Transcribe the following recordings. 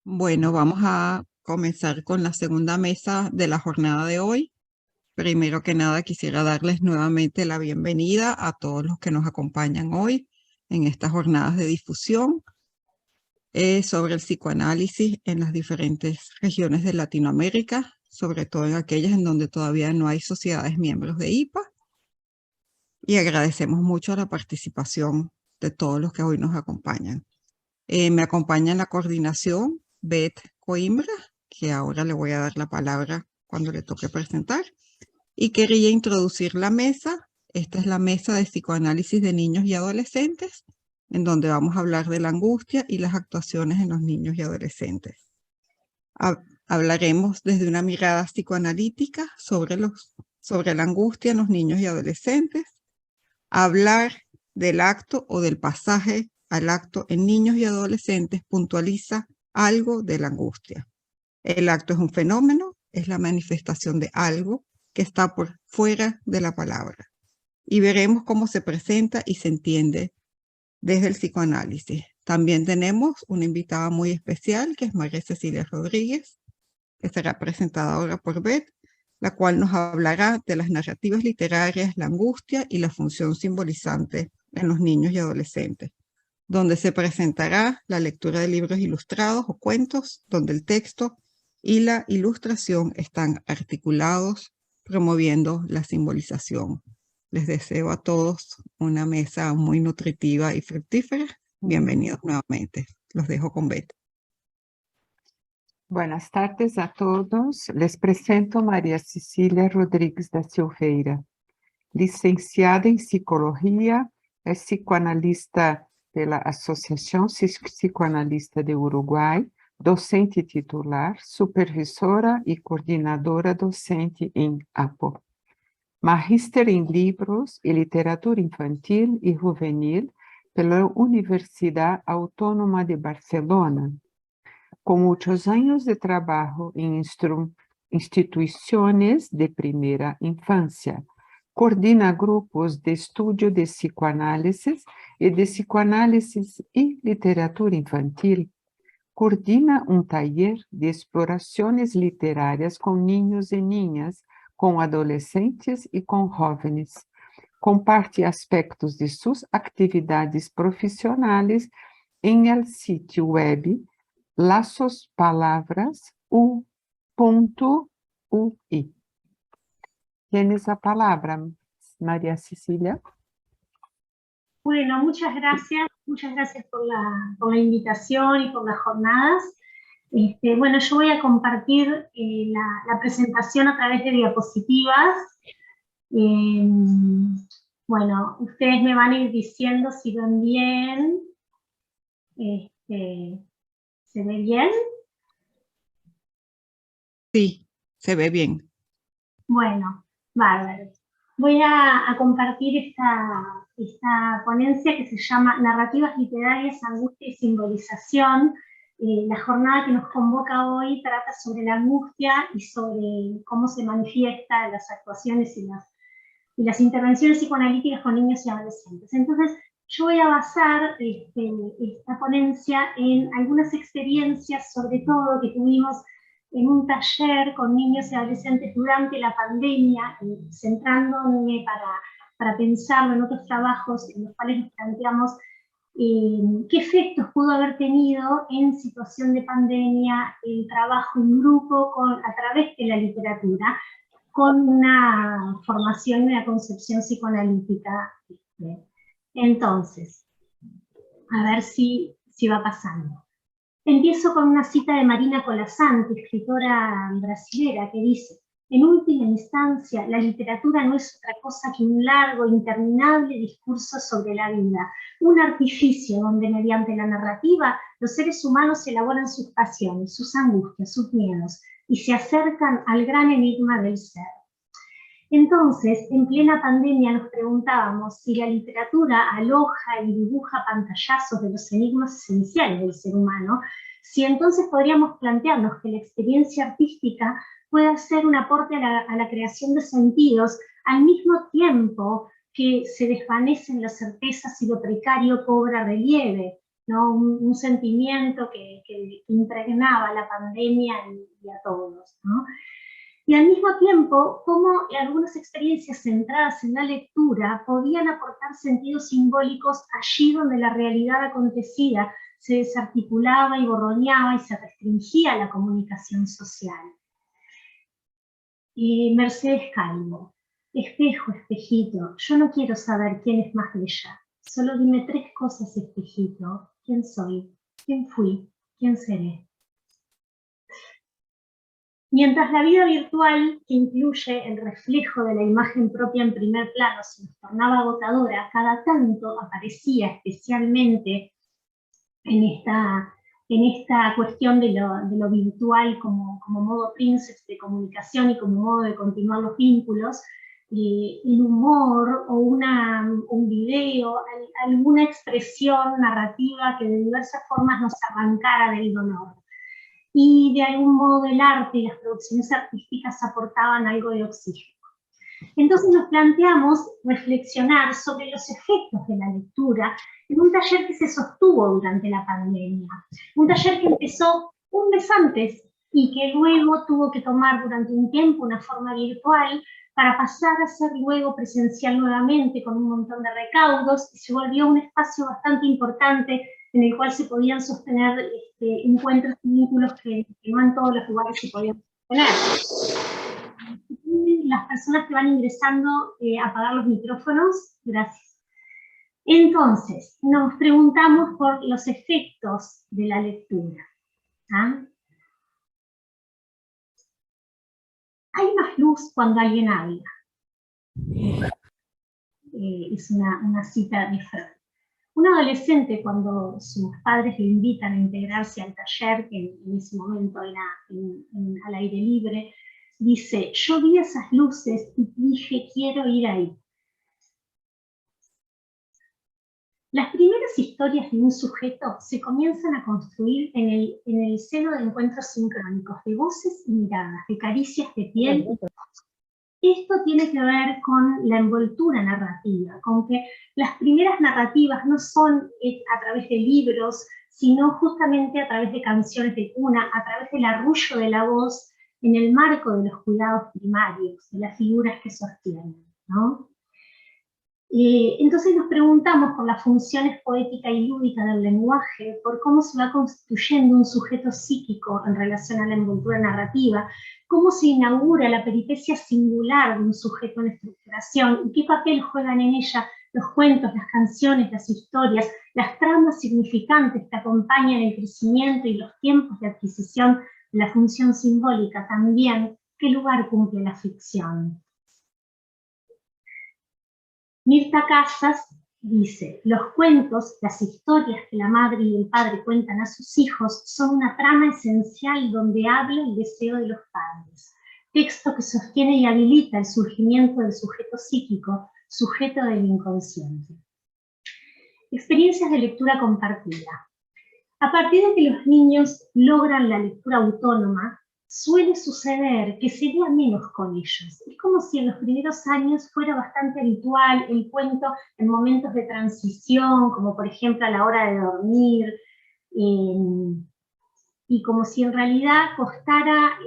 Bueno, vamos a comenzar con la segunda mesa de la jornada de hoy. Primero que nada, quisiera darles nuevamente la bienvenida a todos los que nos acompañan hoy en estas jornadas de difusión sobre el psicoanálisis en las diferentes regiones de Latinoamérica, sobre todo en aquellas en donde todavía no hay sociedades miembros de IPA. Y agradecemos mucho la participación de todos los que hoy nos acompañan. Me acompaña en la coordinación Beth Coimbra, que ahora le voy a dar la palabra cuando le toque presentar. Y quería introducir la mesa. Esta es la mesa de psicoanálisis de niños y adolescentes, en donde vamos a hablar de la angustia y las actuaciones en los niños y adolescentes. Hablaremos desde una mirada psicoanalítica sobre la angustia en los niños y adolescentes. Hablar del acto o del pasaje al acto en niños y adolescentes puntualiza algo de la angustia. El acto es un fenómeno, es la manifestación de algo que está por fuera de la palabra. Y veremos cómo se presenta y se entiende desde el psicoanálisis. También tenemos una invitada muy especial, que es María Cecilia Rodríguez, que será presentada ahora por Beth, la cual nos hablará de las narrativas literarias, la angustia y la función simbolizante en los niños y adolescentes, donde se presentará la lectura de libros ilustrados o cuentos, donde el texto y la ilustración están articulados, promoviendo la simbolización. Les deseo a todos una mesa muy nutritiva y fructífera. Bienvenidos nuevamente. Los dejo con Beth. Buenas tardes a todos. Les presento María Cecilia Rodríguez da Silveira. Licenciada en Psicología, es psicoanalista de la Asociación Psicoanalista de Uruguay, docente titular, supervisora y coordinadora docente en APO. Magíster en Libros y Literatura Infantil y Juvenil pela Universidad Autónoma de Barcelona. Com muitos anos de trabalho em instituições de primeira infância, coordena grupos de estudo de psicoanálise e literatura infantil. Coordena taller de explorações literárias com niños e niñas, com adolescentes e com jóvenes. Comparte aspectos de suas atividades profissionais em el sítio web lazospalabrasU.ui. Tienes la palabra, María Cecilia. Bueno, muchas gracias por la invitación y por las jornadas. Bueno, yo voy a compartir la presentación a través de diapositivas. Bueno, ustedes me van a ir diciendo si ven bien. ¿Se ve bien? Sí, se ve bien. Bueno, bárbaro. Voy a compartir esta ponencia que se llama Narrativas Literarias, Angustia y Simbolización. La jornada que nos convoca hoy trata sobre la angustia y sobre cómo se manifiesta en las actuaciones y las intervenciones psicoanalíticas con niños y adolescentes. Entonces, yo voy a basar esta ponencia en algunas experiencias, sobre todo que tuvimos en un taller con niños y adolescentes durante la pandemia, centrándome para pensarlo en otros trabajos en los cuales nos planteamos qué efectos pudo haber tenido en situación de pandemia el trabajo en grupo a través de la literatura, con una formación y una concepción psicoanalítica. Entonces, a ver si va pasando. Empiezo con una cita de Marina Colasanti, escritora brasilera, que dice: en última instancia, la literatura no es otra cosa que un largo e interminable discurso sobre la vida, un artificio donde mediante la narrativa los seres humanos elaboran sus pasiones, sus angustias, sus miedos, y se acercan al gran enigma del ser. Entonces, en plena pandemia nos preguntábamos si la literatura aloja y dibuja pantallazos de los enigmas esenciales del ser humano, si entonces podríamos plantearnos que la experiencia artística pueda ser un aporte a la creación de sentidos, al mismo tiempo que se desvanecen las certezas y lo precario cobra relieve, ¿no? Un sentimiento que impregnaba la pandemia y a todos, ¿no? Y al mismo tiempo, cómo algunas experiencias centradas en la lectura podían aportar sentidos simbólicos allí donde la realidad acontecida se desarticulaba y borroneaba y se restringía la comunicación social. Mercedes Calvo: espejo, espejito, yo no quiero saber quién es más bella, solo dime 3 cosas, espejito: quién soy, quién fui, quién seré. Mientras la vida virtual, que incluye el reflejo de la imagen propia en primer plano, se nos tornaba agotadora, cada tanto aparecía especialmente en esta cuestión de lo virtual como modo príncipe de comunicación y como modo de continuar los vínculos, el humor o un video, alguna expresión narrativa que de diversas formas nos arrancara del dolor. Y de algún modo el arte y las producciones artísticas aportaban algo de oxígeno. Entonces nos planteamos reflexionar sobre los efectos de la lectura en un taller que se sostuvo durante la pandemia, un taller que empezó un mes antes y que luego tuvo que tomar durante un tiempo una forma virtual para pasar a ser luego presencial nuevamente con un montón de recaudos, y se volvió un espacio bastante importante en el cual se podían sostener encuentros y vínculos que no en todos los lugares se podían sostener. Las personas que van ingresando, apagar los micrófonos, gracias. Entonces, nos preguntamos por los efectos de la lectura. ¿Ah? Hay más luz cuando alguien habla. Es una cita de Freud. Un adolescente, cuando sus padres le invitan a integrarse al taller, que en ese momento era al aire libre, dice: yo vi esas luces y dije, quiero ir ahí. Las primeras historias de un sujeto se comienzan a construir en el seno de encuentros sincrónicos, de voces y miradas, de caricias de piel. Esto tiene que ver con la envoltura narrativa, con que las primeras narrativas no son a través de libros, sino justamente a través de canciones de cuna, a través del arrullo de la voz en el marco de los cuidados primarios, de las figuras que sostienen, ¿no? Entonces nos preguntamos por las funciones poética y lúdica del lenguaje, por cómo se va construyendo un sujeto psíquico en relación a la envoltura narrativa, cómo se inaugura la peripecia singular de un sujeto en estructuración y qué papel juegan en ella los cuentos, las canciones, las historias, las tramas significantes que acompañan el crecimiento y los tiempos de adquisición de la función simbólica. También, ¿qué lugar cumple la ficción? Mirta Casas dice: los cuentos, las historias que la madre y el padre cuentan a sus hijos son una trama esencial donde habla el deseo de los padres, texto que sostiene y habilita el surgimiento del sujeto psíquico, sujeto del inconsciente. Experiencias de lectura compartida. A partir de que los niños logran la lectura autónoma, suele suceder que se lea menos con ellos. Es como si en los primeros años fuera bastante habitual el cuento en momentos de transición, como por ejemplo a la hora de dormir, y como si en realidad costara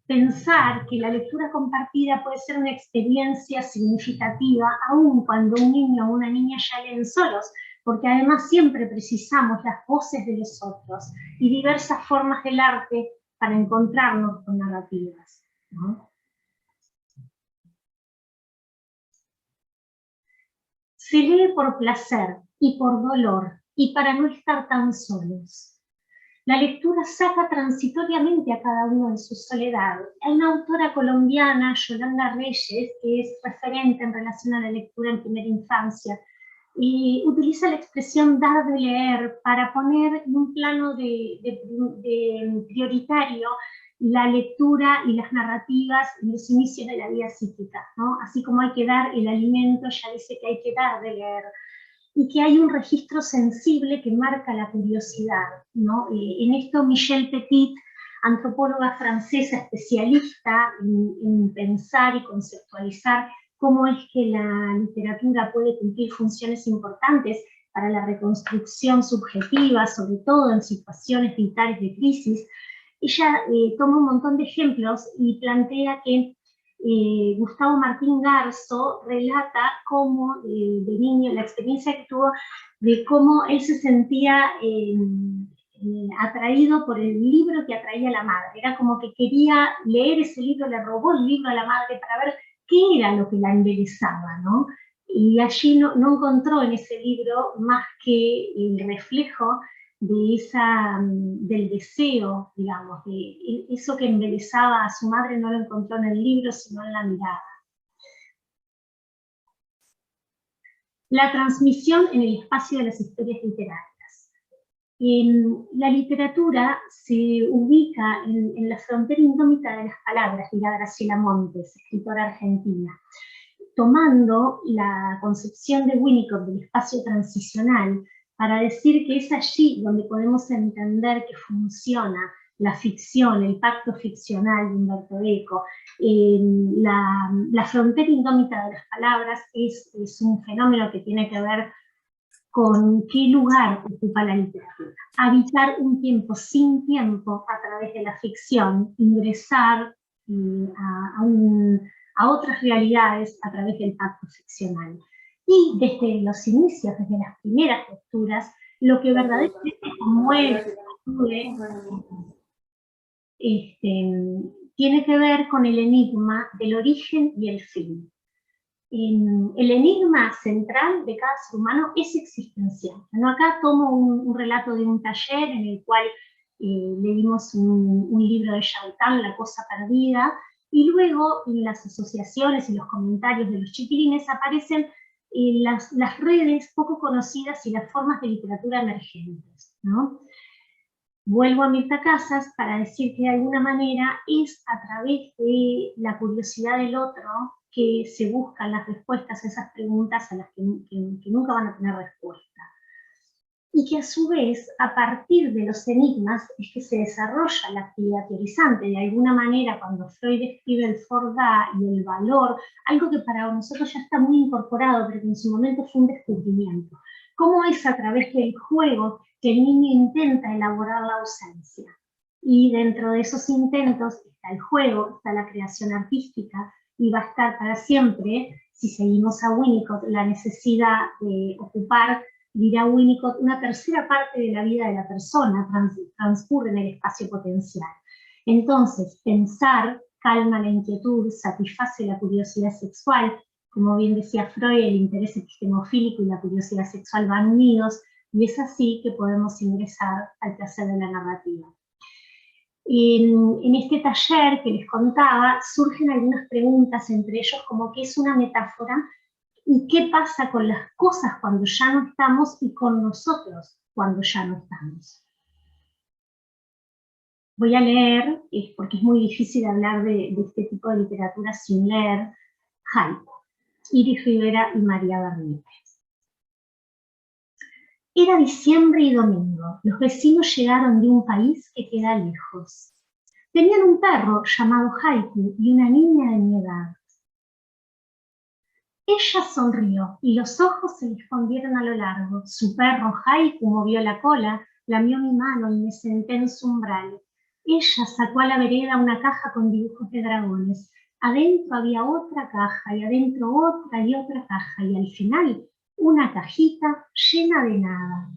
pensar que la lectura compartida puede ser una experiencia significativa, aun cuando un niño o una niña ya leen solos, porque además siempre precisamos las voces de los otros y diversas formas del arte para encontrarnos con narrativas, ¿no? Se lee por placer y por dolor y para no estar tan solos. La lectura saca transitoriamente a cada uno de su soledad. Hay una autora colombiana, Yolanda Reyes, que es referente en relación a la lectura en primera infancia, y utiliza la expresión dar de leer para poner en un plano de prioritario la lectura y las narrativas en los inicios de la vida psíquica, ¿no? Así como hay que dar el alimento, ya dice que hay que dar de leer, y que hay un registro sensible que marca la curiosidad, ¿no? En esto Michelle Petit, antropóloga francesa especialista en pensar y conceptualizar cómo es que la literatura puede cumplir funciones importantes para la reconstrucción subjetiva, sobre todo en situaciones vitales de crisis, ella toma un montón de ejemplos y plantea que Gustavo Martín Garzo relata cómo de niño, la experiencia que tuvo de cómo él se sentía atraído por el libro que atraía a la madre. Era como que quería leer ese libro, le robó el libro a la madre para ver qué era lo que la embelesaba, ¿no? Y allí no encontró en ese libro más que el reflejo de del deseo, digamos, de eso que embelesaba a su madre no lo encontró en el libro, sino en la mirada. La transmisión en el espacio de las historias literarias. La literatura se ubica en la frontera indómita de las palabras, dirá Graciela Montes, escritora argentina, tomando la concepción de Winnicott del espacio transicional para decir que es allí donde podemos entender que funciona la ficción, el pacto ficcional de Humberto Eco. La frontera indómita de las palabras es un fenómeno que tiene que ver con qué lugar ocupa la literatura. Habitar un tiempo sin tiempo a través de la ficción, ingresar a otras realidades a través del pacto ficcional. Y desde los inicios, desde las primeras lecturas, lo que verdaderamente conmueve, tiene que ver con el enigma del origen y el fin. El enigma central de cada ser humano es existencial. Bueno, acá tomo un relato de un taller en el cual leímos un libro de Chantal, La cosa perdida, y luego en las asociaciones y los comentarios de los chiquilines aparecen las redes poco conocidas y las formas de literatura emergentes, ¿no? Vuelvo a Mirta Casas para decir que de alguna manera es a través de la curiosidad del otro que se buscan las respuestas a esas preguntas a las que nunca van a tener respuesta. Y que a su vez, a partir de los enigmas, es que se desarrolla la actividad teorizante. De alguna manera, cuando Freud escribe el Forda y el valor, algo que para nosotros ya está muy incorporado, pero que en su momento fue un descubrimiento. ¿Cómo es a través del juego que el niño intenta elaborar la ausencia? Y dentro de esos intentos está el juego, está la creación artística, y va a estar para siempre, si seguimos a Winnicott, la necesidad de ocupar, dirá Winnicott, una tercera parte de la vida de la persona transcurre en el espacio potencial. Entonces, pensar calma la inquietud, satisface la curiosidad sexual, como bien decía Freud, el interés epistemofílico y la curiosidad sexual van unidos, y es así que podemos ingresar al placer de la narrativa. En este taller que les contaba, surgen algunas preguntas, entre ellos como qué es una metáfora y qué pasa con las cosas cuando ya no estamos y con nosotros cuando ya no estamos. Voy a leer, porque es muy difícil hablar de este tipo de literatura sin leer, Haiku, Iris Rivera y María Bernier. Era diciembre y domingo. Los vecinos llegaron de un país que queda lejos. Tenían un perro llamado Haiku y una niña de mi edad. Ella sonrió y los ojos se le escondieron a lo largo. Su perro Haiku movió la cola, lamió mi mano y me senté en su umbral. Ella sacó a la vereda una caja con dibujos de dragones. Adentro había otra caja y adentro otra y otra caja y al final una cajita llena de nada.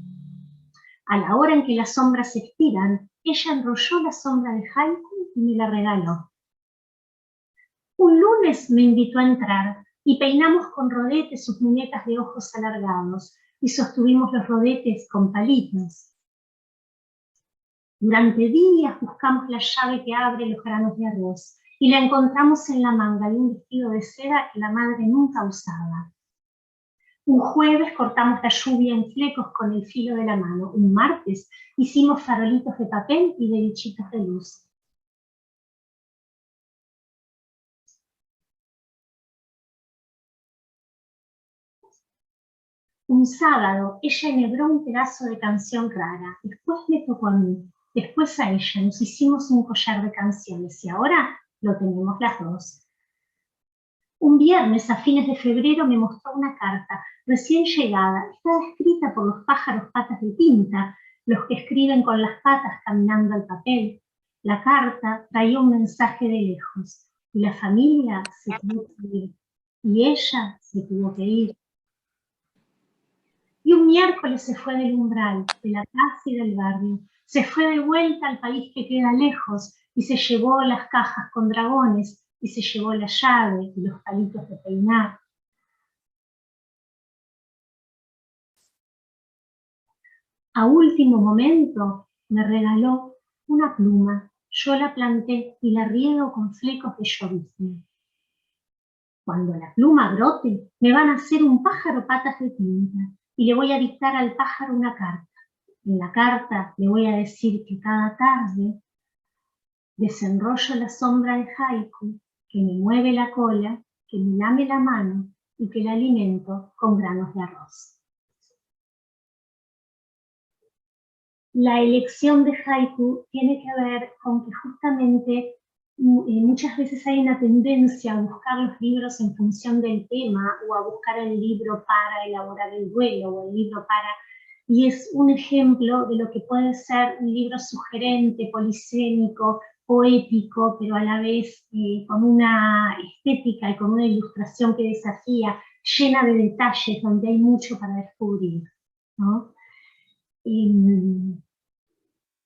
A la hora en que las sombras se estiran, ella enrolló la sombra de Haiku y me la regaló. Un lunes me invitó a entrar y peinamos con rodetes sus muñecas de ojos alargados y sostuvimos los rodetes con palitos. Durante días buscamos la llave que abre los granos de arroz y la encontramos en la manga de un vestido de seda que la madre nunca usaba. Un jueves cortamos la lluvia en flecos con el filo de la mano. Un martes hicimos farolitos de papel y de bichitos de luz. Un sábado ella enhebró un pedazo de canción rara. Después me tocó a mí. Después a ella. Nos hicimos un collar de canciones y ahora lo tenemos las dos. Un viernes a fines de febrero me mostró una carta recién llegada. Estaba escrita por los pájaros patas de tinta, los que escriben con las patas caminando al papel. La carta traía un mensaje de lejos, y la familia se tuvo que ir, y ella se tuvo que ir. Y un miércoles se fue del umbral, de la casa y del barrio. Se fue de vuelta al país que queda lejos, y se llevó las cajas con dragones, y se llevó la llave y los palitos de peinar. A último momento me regaló una pluma. Yo la planté y la riego con flecos de llovizna. Cuando la pluma brote, me van a hacer un pájaro patas de tinta y le voy a dictar al pájaro una carta. En la carta le voy a decir que cada tarde desenrollo la sombra de haiku, que me mueve la cola, que me lame la mano y que la alimento con granos de arroz. La elección de haiku tiene que ver con que justamente muchas veces hay una tendencia a buscar los libros en función del tema o a buscar el libro para elaborar el duelo o el libro para... Y es un ejemplo de lo que puede ser un libro sugerente, polisémico, poético, pero a la vez con una estética y con una ilustración que desafía, llena de detalles, donde hay mucho para descubrir, ¿no?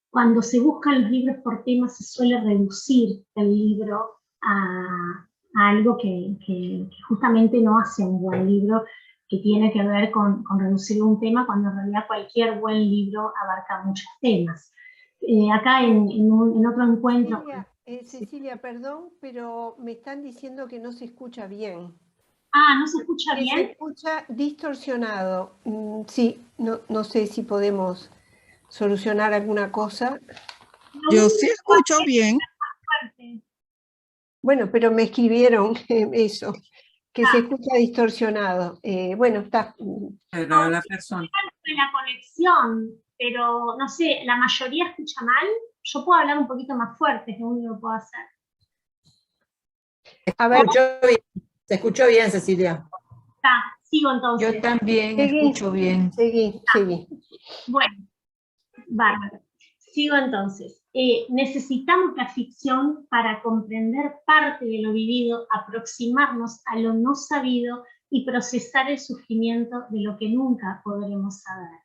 Cuando se buscan los libros por temas se suele reducir el libro a algo que justamente no hace un buen libro, que tiene que ver con reducir un tema, cuando en realidad cualquier buen libro abarca muchos temas. Acá en otro encuentro... Cecilia, perdón, pero me están diciendo que no se escucha bien. Ah, ¿no se escucha bien? Se escucha distorsionado. Sí, no sé si podemos solucionar alguna cosa. Yo sí escucho bien. Bueno, pero me escribieron eso, que se escucha distorsionado. Bueno, está. Pero la persona. La conexión, pero no sé, la mayoría escucha mal. Yo puedo hablar un poquito más fuerte, es lo único que puedo hacer. A ver. Se escuchó bien, Cecilia. Sigo entonces. Yo también escucho bien. Seguí. Bueno, bárbaro. Sigo entonces. Necesitamos la ficción para comprender parte de lo vivido, aproximarnos a lo no sabido y procesar el sufrimiento de lo que nunca podremos saber.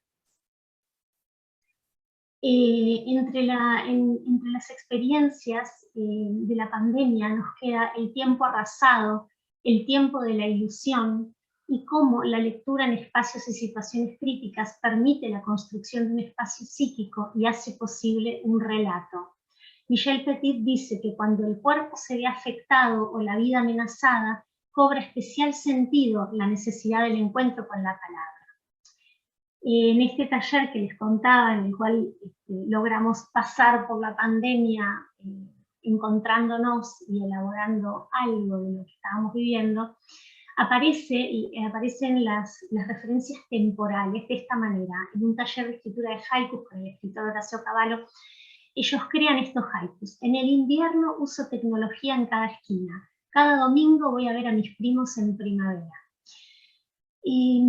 Entre las experiencias de la pandemia nos queda el tiempo arrasado, el tiempo de la ilusión, y cómo la lectura en espacios y situaciones críticas permite la construcción de un espacio psíquico y hace posible un relato. Michel Petit dice que cuando el cuerpo se ve afectado o la vida amenazada, cobra especial sentido la necesidad del encuentro con la palabra. En este taller que les contaba, en el cual logramos pasar por la pandemia encontrándonos y elaborando algo de lo que estábamos viviendo, aparecen las referencias temporales de esta manera. En un taller de escritura de haikus con el escritor Horacio Cavallo, ellos crean estos haikus. En el invierno uso tecnología en cada esquina. Cada domingo voy a ver a mis primos en primavera. Y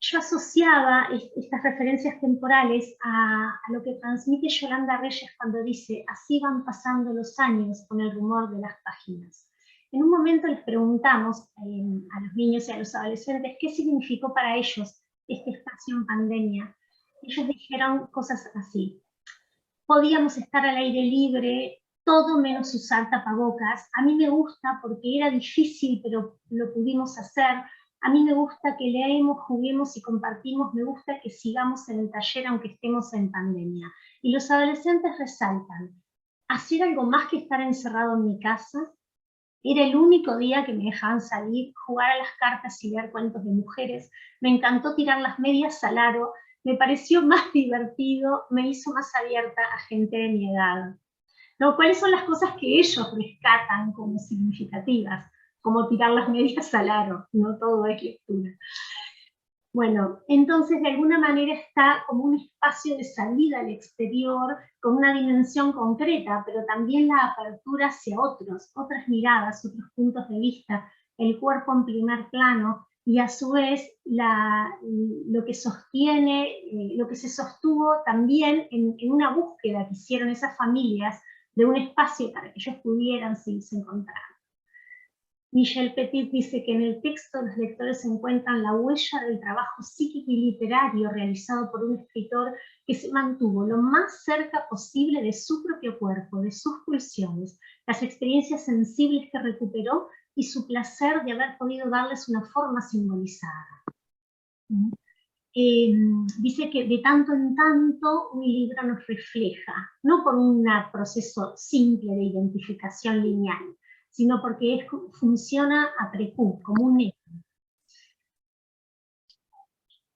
yo asociaba estas referencias temporales a lo que transmite Yolanda Reyes cuando dice: así van pasando los años con el rumor de las páginas. En un momento les preguntamos a los niños y a los adolescentes qué significó para ellos este espacio en pandemia. Ellos dijeron cosas así: podíamos estar al aire libre, todo menos usar tapabocas. A mí me gusta porque era difícil, pero lo pudimos hacer. A mí me gusta que leemos, juguemos y compartimos. Me gusta que sigamos en el taller aunque estemos en pandemia. Y los adolescentes resaltan: hacer algo más que estar encerrado en mi casa. Era el único día que me dejaban salir, jugar a las cartas y leer cuentos de mujeres. Me encantó tirar las medias al aro. Me pareció más divertido, me hizo más abierta a gente de mi edad. ¿No? ¿Cuáles son las cosas que ellos rescatan como significativas? Como tirar las medias al aro, no todo es lectura. Bueno, entonces de alguna manera está como un espacio de salida al exterior, con una dimensión concreta, pero también la apertura hacia otras miradas, otros puntos de vista, el cuerpo en primer plano, y a su vez lo que sostiene, lo que se sostuvo también en una búsqueda que hicieron esas familias de un espacio para que ellos pudieran seguirse encontrando. Michel Petit dice que en el texto los lectores encuentran la huella del trabajo psíquico y literario realizado por un escritor que se mantuvo lo más cerca posible de su propio cuerpo, de sus pulsiones, las experiencias sensibles que recuperó y su placer de haber podido darles una forma simbolizada. Dice que de tanto en tanto un libro nos refleja, no por un proceso simple de identificación lineal, sino porque funciona a precú, como un eco.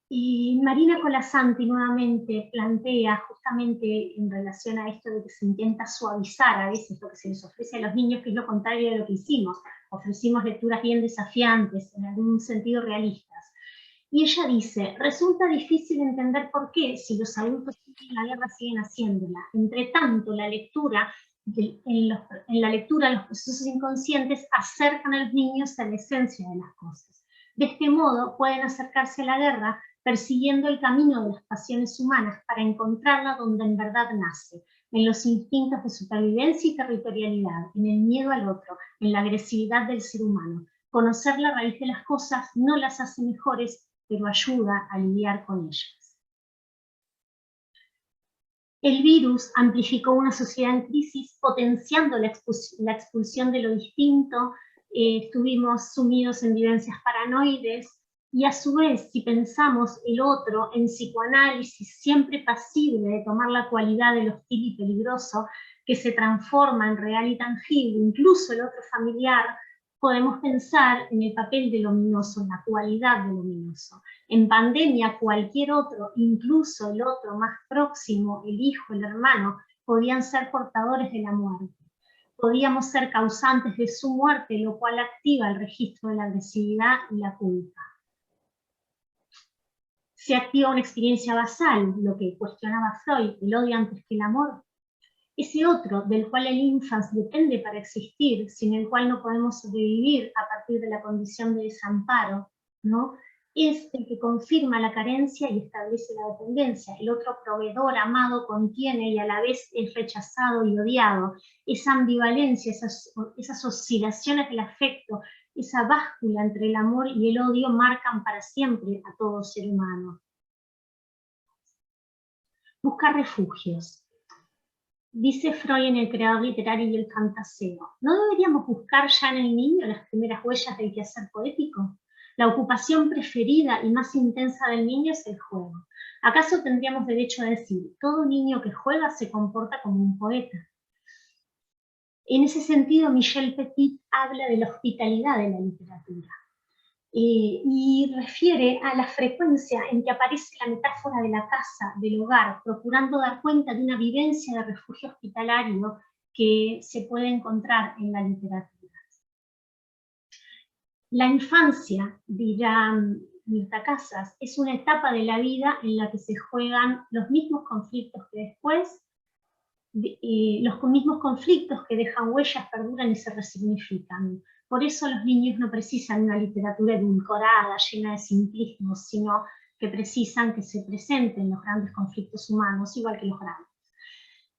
Y Marina Colasanti nuevamente plantea, justamente en relación a esto de que se intenta suavizar a veces lo que se les ofrece a los niños, que es lo contrario de lo que hicimos. Ofrecimos lecturas bien desafiantes, en algún sentido realistas. Y ella dice, resulta difícil entender por qué, si los adultos en la guerra siguen haciéndola. Entre tanto, la lectura, en la lectura los procesos inconscientes acercan a los niños a la esencia de las cosas. De este modo, pueden acercarse a la guerra persiguiendo el camino de las pasiones humanas para encontrarla donde en verdad nace, en los instintos de supervivencia y territorialidad, en el miedo al otro, en la agresividad del ser humano. Conocer la raíz de las cosas no las hace mejores, pero ayuda a lidiar con ellas. El virus amplificó una sociedad en crisis, potenciando la expulsión de lo distinto, estuvimos sumidos en vivencias paranoides, y a su vez, si pensamos el otro en psicoanálisis, siempre pasible de tomar la cualidad del hostil y peligroso, que se transforma en real y tangible, incluso el otro familiar, podemos pensar en el papel del ominoso, en la cualidad del ominoso. En pandemia, cualquier otro, incluso el otro más próximo, el hijo, el hermano, podían ser portadores de la muerte. Podíamos ser causantes de su muerte, lo cual activa el registro de la agresividad y la culpa. Se activa una experiencia basal, lo que cuestionaba Freud, el odio antes que el amor. Ese otro, del cual el ínfans depende para existir, sin el cual no podemos sobrevivir a partir de la condición de desamparo, ¿no? Es el que confirma la carencia y establece la dependencia. El otro proveedor, amado, contiene y a la vez es rechazado y odiado. Esa ambivalencia, esas oscilaciones del afecto, esa báscula entre el amor y el odio marcan para siempre a todo ser humano. Buscar refugios. Dice Freud en El creador literario y el fantaseo, ¿no deberíamos buscar ya en el niño las primeras huellas del quehacer poético? La ocupación preferida y más intensa del niño es el juego. ¿Acaso tendríamos derecho a decir, todo niño que juega se comporta como un poeta? En ese sentido, Michel Petit habla de la hospitalidad de la literatura. Y refiere a la frecuencia en que aparece la metáfora de la casa, del hogar, procurando dar cuenta de una vivencia de refugio hospitalario que se puede encontrar en la literatura. La infancia, dirá Mirta Casas, es una etapa de la vida en la que se juegan los mismos conflictos que después, los mismos conflictos que dejan huellas, perduran y se resignifican. Por eso los niños no precisan una literatura edulcorada, llena de simplismos, sino que precisan que se presenten los grandes conflictos humanos, igual que los grandes.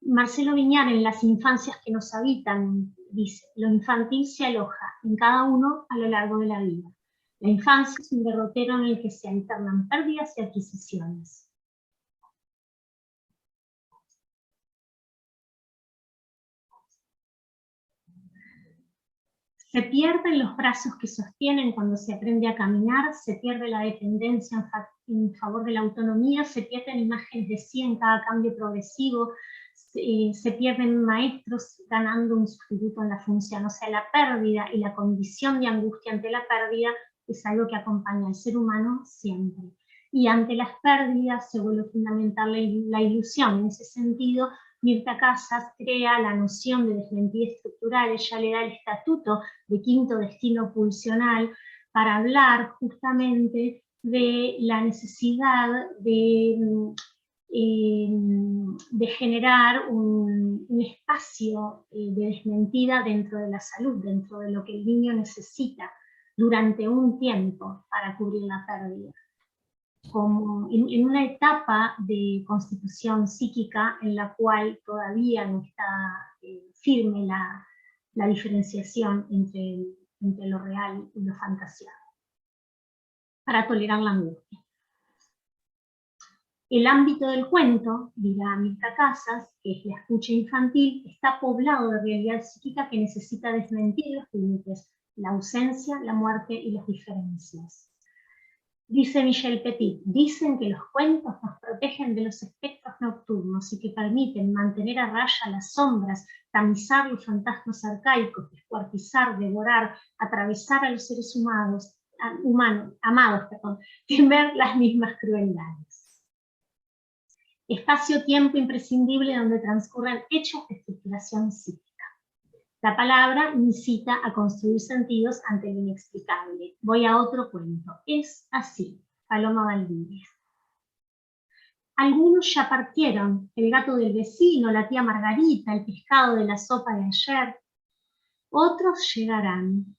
Marcelo Viñar, en Las infancias que nos habitan, dice, lo infantil se aloja en cada uno a lo largo de la vida. La infancia es un derrotero en el que se alternan pérdidas y adquisiciones. Se pierden los brazos que sostienen cuando se aprende a caminar, se pierde la dependencia en favor de la autonomía, se pierden imágenes de sí en cada cambio progresivo, se pierden maestros ganando un sustituto en la función. O sea, la pérdida y la condición de angustia ante la pérdida es algo que acompaña al ser humano siempre. Y ante las pérdidas se vuelve fundamental la ilusión. En ese sentido, Mirta Casas crea la noción de desmentida estructural, ella le da el estatuto de quinto destino pulsional para hablar justamente de la necesidad de generar un espacio de desmentida dentro de la salud, dentro de lo que el niño necesita durante un tiempo para cubrir la pérdida. Como en una etapa de constitución psíquica en la cual todavía no está firme la diferenciación entre lo real y lo fantaseado, para tolerar la angustia. El ámbito del cuento, dirá Mirta Casas, que es la escucha infantil, está poblado de realidad psíquica que necesita desmentir los límites, la ausencia, la muerte y las diferencias. Dice Michel Petit, dicen que los cuentos nos protegen de los espectros nocturnos y que permiten mantener a raya las sombras, tamizar los fantasmas arcaicos, descuartizar, devorar, atravesar a los seres amados, temer las mismas crueldades. Espacio-tiempo imprescindible donde transcurren hechos de estructuración psíquica. La palabra incita a construir sentidos ante lo inexplicable. Voy a otro cuento. Es así, Paloma Valdivia. Algunos ya partieron, el gato del vecino, la tía Margarita, el pescado de la sopa de ayer. Otros llegarán.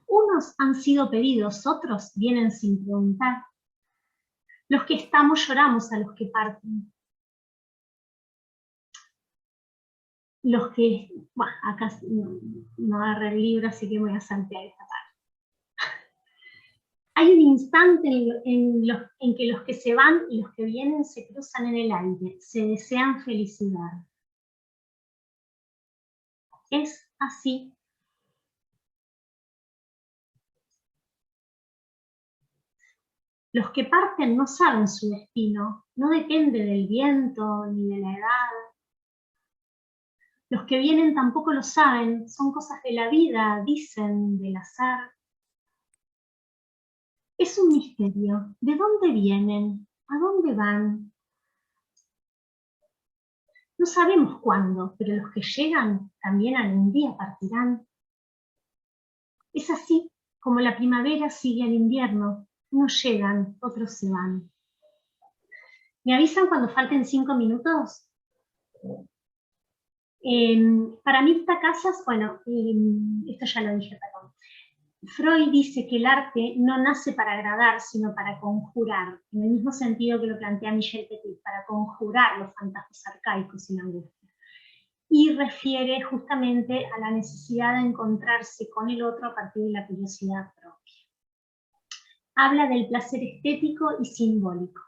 Unos han sido pedidos, otros vienen sin preguntar. Los que estamos lloramos a los que parten. Los que, bueno, acá no agarré el libro, así que voy a saltear esta parte. Hay un instante en que los que se van y los que vienen se cruzan en el aire, se desean felicidad. Es así. Los que parten no saben su destino, no depende del viento ni de la edad. Los que vienen tampoco lo saben, son cosas de la vida, dicen, del azar. Es un misterio. ¿De dónde vienen? ¿A dónde van? No sabemos cuándo, pero los que llegan también algún día partirán. Es así como la primavera sigue al invierno. Unos llegan, otros se van. ¿Me avisan cuando falten 5 minutos? Para Mirta Casas, bueno, esto ya lo dije, perdón. Freud dice que el arte no nace para agradar, sino para conjurar, en el mismo sentido que lo plantea Michel Petit, para conjurar los fantasmas arcaicos y la angustia. Y refiere justamente a la necesidad de encontrarse con el otro a partir de la curiosidad propia. Habla del placer estético y simbólico,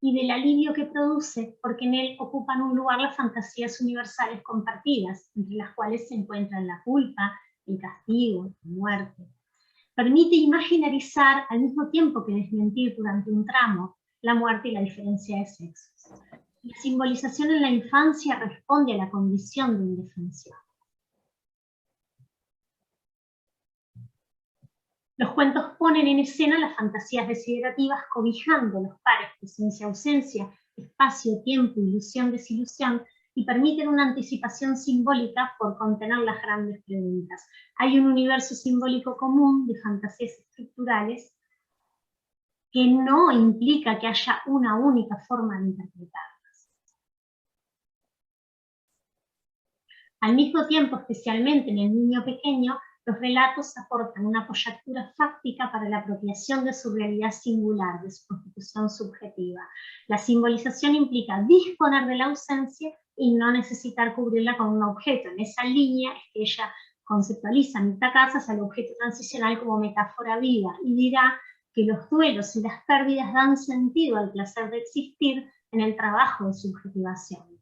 y del alivio que produce, porque en él ocupan un lugar las fantasías universales compartidas, entre las cuales se encuentran la culpa, el castigo, la muerte. Permite imaginarizar al mismo tiempo que desmentir durante un tramo la muerte y la diferencia de sexos. La simbolización en la infancia responde a la condición de indefensión. Los cuentos ponen en escena las fantasías desiderativas cobijando los pares presencia-ausencia, espacio-tiempo, ilusión-desilusión, y permiten una anticipación simbólica por contener las grandes preguntas. Hay un universo simbólico común de fantasías estructurales que no implica que haya una única forma de interpretarlas. Al mismo tiempo, especialmente en el niño pequeño, los relatos aportan una apoyatura fáctica para la apropiación de su realidad singular, de su constitución subjetiva. La simbolización implica disponer de la ausencia y no necesitar cubrirla con un objeto. En esa línea es que ella conceptualiza Mirta Casas al objeto transicional como metáfora viva y dirá que los duelos y las pérdidas dan sentido al placer de existir en el trabajo de subjetivación,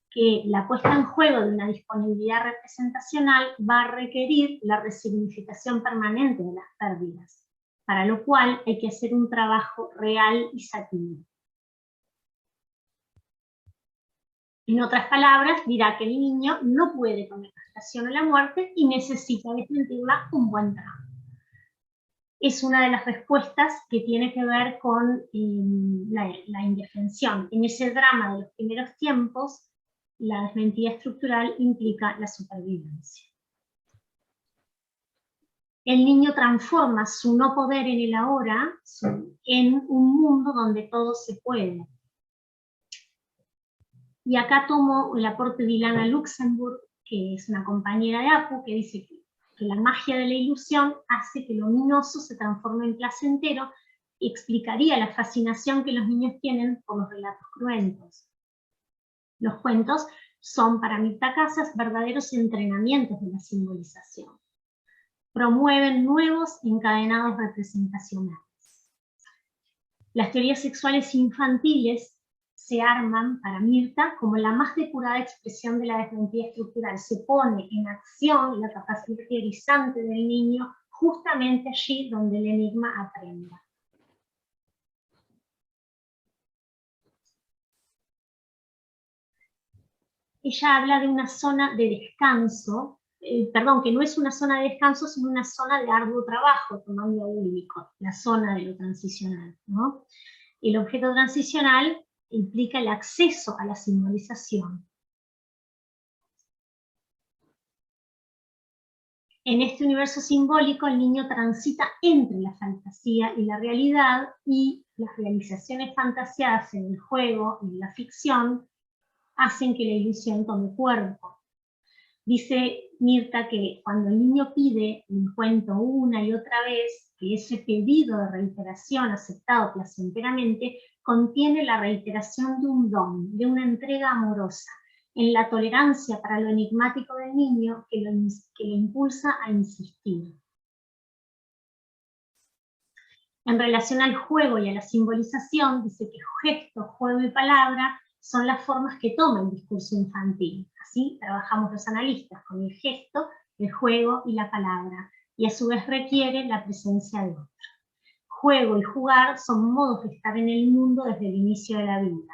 que la puesta en juego de una disponibilidad representacional va a requerir la resignificación permanente de las pérdidas, para lo cual hay que hacer un trabajo real y satírico. En otras palabras, dirá que el niño no puede con la castración o la muerte y necesita desmentirla un buen tramo. Es una de las respuestas que tiene que ver con la indefensión. En ese drama de los primeros tiempos, la desmentida estructural implica la supervivencia. el niño transforma su no poder en el ahora en un mundo donde todo se puede. Y acá tomo el aporte de Ilana Luxemburg, que es una compañera de APU, que dice que la magia de la ilusión hace que lo ominoso se transforme en placentero y explicaría la fascinación que los niños tienen por los relatos cruentos. Los cuentos son para Mirta Casas verdaderos entrenamientos de la simbolización. Promueven nuevos encadenados representacionales. Las teorías sexuales infantiles se arman para Mirta como la más depurada expresión de la desmentida estructural. Se pone en acción la capacidad teorizante del niño justamente allí donde el enigma aprenda. Ella habla de una zona de descanso, que no es una zona de descanso, sino una zona de arduo trabajo, tomando a Winnicott, la zona de lo transicional, ¿no? El objeto transicional implica el acceso a la simbolización. En este universo simbólico, el niño transita entre la fantasía y la realidad, y las realizaciones fantasiadas en el juego, en la ficción, hacen que la ilusión tome cuerpo. Dice Mirta que cuando el niño pide un cuento una y otra vez, que ese pedido de reiteración aceptado placenteramente contiene la reiteración de un don, de una entrega amorosa, en la tolerancia para lo enigmático del niño que lo impulsa a insistir. En relación al juego y a la simbolización, dice que gesto, juego y palabra son las formas que toma el discurso infantil. Así trabajamos los analistas con el gesto, el juego y la palabra, y a su vez requiere la presencia de otro. Juego y jugar son modos de estar en el mundo desde el inicio de la vida.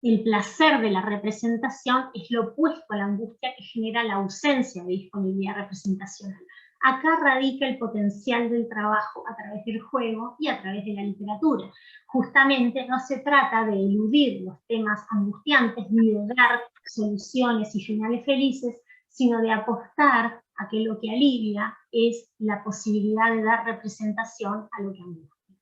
El placer de la representación es lo opuesto a la angustia que genera la ausencia de disponibilidad representacional. Acá radica el potencial del trabajo a través del juego y a través de la literatura. Justamente no se trata de eludir los temas angustiantes ni de dar soluciones y finales felices, sino de apostar a que lo que alivia es la posibilidad de dar representación a lo que angustia.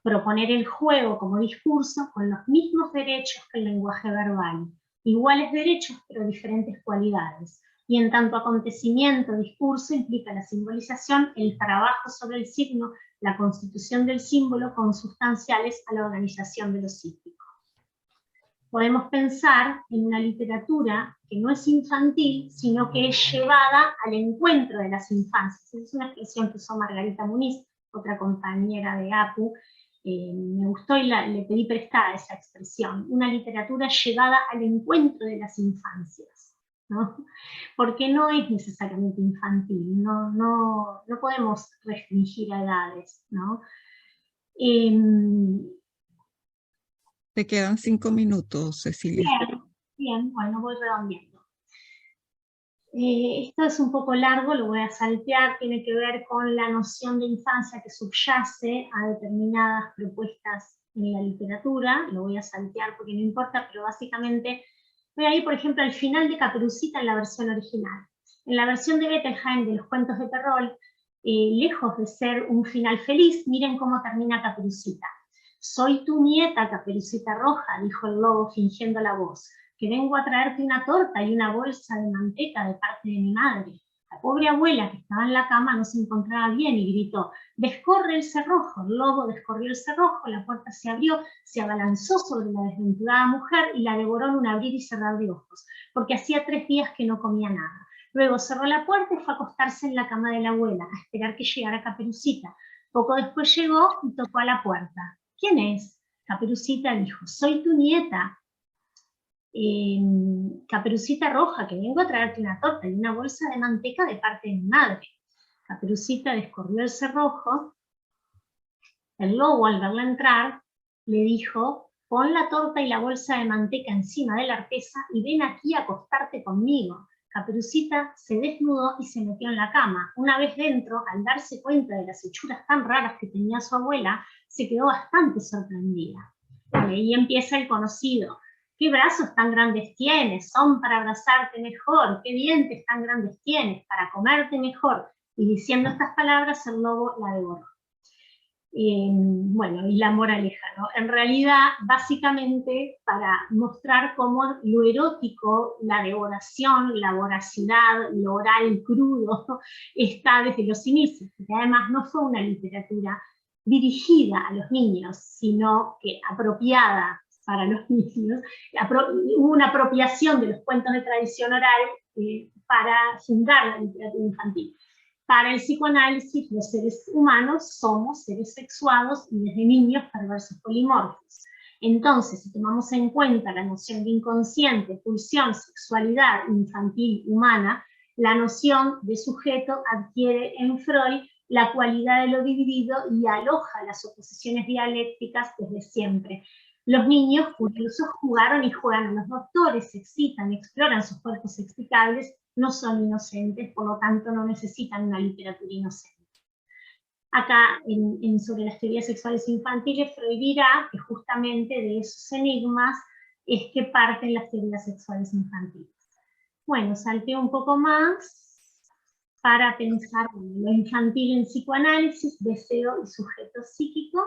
Proponer el juego como discurso con los mismos derechos que el lenguaje verbal, iguales derechos pero diferentes cualidades. Y en tanto acontecimiento, discurso implica la simbolización, el trabajo sobre el signo, la constitución del símbolo consustanciales a la organización de lo psíquico. Podemos pensar en una literatura que no es infantil, sino que es llevada al encuentro de las infancias. Es una expresión que usó Margarita Muniz, otra compañera de APU. Me gustó y le pedí prestada esa expresión. Una literatura llevada al encuentro de las infancias, ¿no? Porque no es necesariamente infantil, no podemos restringir a edades, ¿no? Te quedan 5 minutos, Cecilia. Bien, bueno, voy redondeando. Esto es un poco largo, lo voy a saltear, tiene que ver con la noción de infancia que subyace a determinadas propuestas en la literatura, lo voy a saltear porque no importa, pero básicamente voy a ir, por ejemplo, al final de Caperucita en la versión original. En la versión de Bettelheim de los cuentos de terror, lejos de ser un final feliz, miren cómo termina Caperucita. Soy tu nieta, Caperucita Roja, dijo el lobo fingiendo la voz, que vengo a traerte una torta y una bolsa de manteca de parte de mi madre. La pobre abuela, que estaba en la cama, no se encontraba bien y gritó, descorre el cerrojo. El lobo descorrió el cerrojo, la puerta se abrió, se abalanzó sobre la desventurada mujer y la devoró en un abrir y cerrar de ojos, porque hacía 3 días que no comía nada. Luego cerró la puerta y fue a acostarse en la cama de la abuela, a esperar que llegara Caperucita. Poco después llegó y tocó a la puerta. ¿Quién es? Caperucita dijo, soy tu nieta, Caperucita Roja, que vengo a traerte una torta y una bolsa de manteca de parte de mi madre. Caperucita descorrió el cerrojo. El lobo, al verla entrar, le dijo, pon la torta y la bolsa de manteca encima de la artesa y ven aquí a acostarte conmigo. Caperucita se desnudó y se metió en la cama. Una vez dentro, al darse cuenta de las hechuras tan raras que tenía su abuela, se quedó bastante sorprendida. Y ahí empieza el conocido. qué brazos tan grandes tienes, son para abrazarte mejor, qué dientes tan grandes tienes, para comerte mejor. Y diciendo estas palabras, el lobo la devoró. Bueno, y la moraleja, ¿no? En realidad, básicamente, para mostrar cómo lo erótico, la devoración, la voracidad, lo oral crudo, está desde los inicios, porque además no fue una literatura dirigida a los niños, sino que apropiada para los niños. Hubo una apropiación de los cuentos de tradición oral para fundar la literatura infantil. Para el psicoanálisis, los seres humanos somos seres sexuados y desde niños perversos polimorfos. Entonces, si tomamos en cuenta la noción de inconsciente, pulsión, sexualidad infantil, humana, la noción de sujeto adquiere en Freud la cualidad de lo dividido y aloja las oposiciones dialécticas desde siempre. Los niños curiosos jugaron y juegan a los doctores, se excitan, exploran sus cuerpos explicables, no son inocentes, por lo tanto no necesitan una literatura inocente. Acá, sobre las teorías sexuales infantiles, Freud dirá que justamente de esos enigmas es que parten las teorías sexuales infantiles. Bueno, salté un poco más para pensar en lo infantil en psicoanálisis, deseo y sujeto psíquico.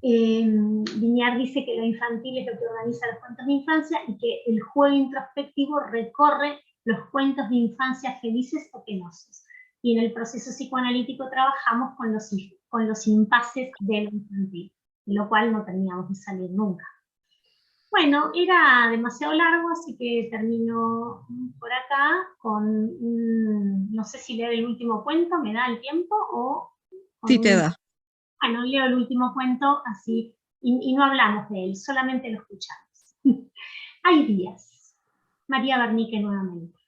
Viñar dice que lo infantil es lo que organiza los cuentos de infancia y que el juego introspectivo recorre los cuentos de infancia felices o penosos. Y en el proceso psicoanalítico trabajamos con los impases de lo infantil, de lo cual no terminamos de salir nunca. Bueno, era demasiado largo, así que termino por acá con, no sé si leer el último cuento, ¿me da el tiempo? O Sí, te da. Bueno, leo el último cuento así, y no hablamos de él, solamente lo escuchamos. Hay días. María Bernique nuevamente.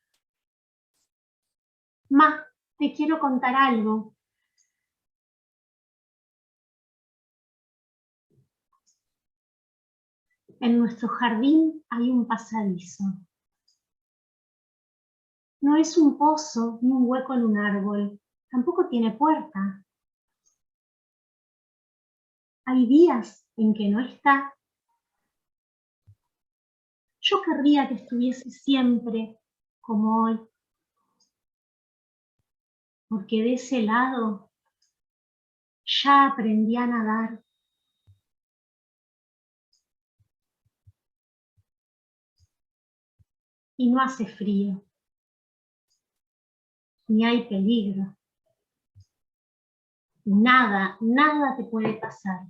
Ma, te quiero contar algo. En nuestro jardín hay un pasadizo. No es un pozo ni un hueco en un árbol, tampoco tiene puerta. Hay días en que no está. Yo querría que estuviese siempre como hoy, porque de ese lado ya aprendí a nadar. Y no hace frío, ni hay peligro. Nada, nada te puede pasar.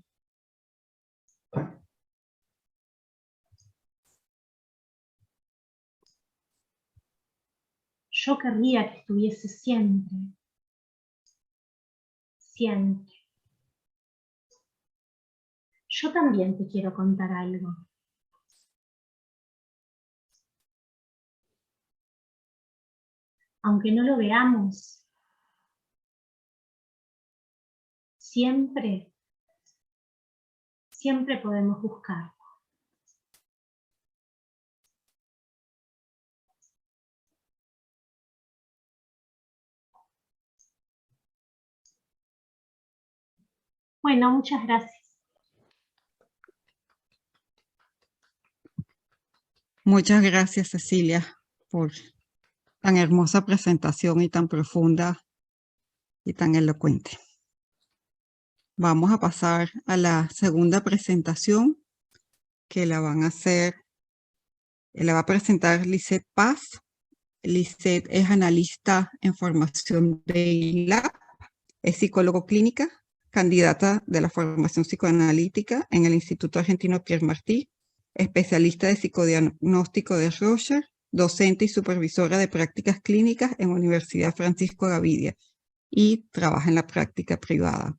Yo querría que estuviese siempre, siempre. Yo también te quiero contar algo. Aunque no lo veamos, siempre, siempre podemos buscar. Bueno, muchas gracias. Muchas gracias, Cecilia, por tan hermosa presentación y tan profunda y tan elocuente. Vamos a pasar a la segunda presentación que la van a hacer, la va a presentar Lisette Paz. Lisette es analista en formación de ILAP, es psicólogo clínica, candidata de la formación psicoanalítica en el Instituto Argentino Pierre Martí, especialista de psicodiagnóstico de Roger, docente y supervisora de prácticas clínicas en Universidad Francisco Gavidia y trabaja en la práctica privada.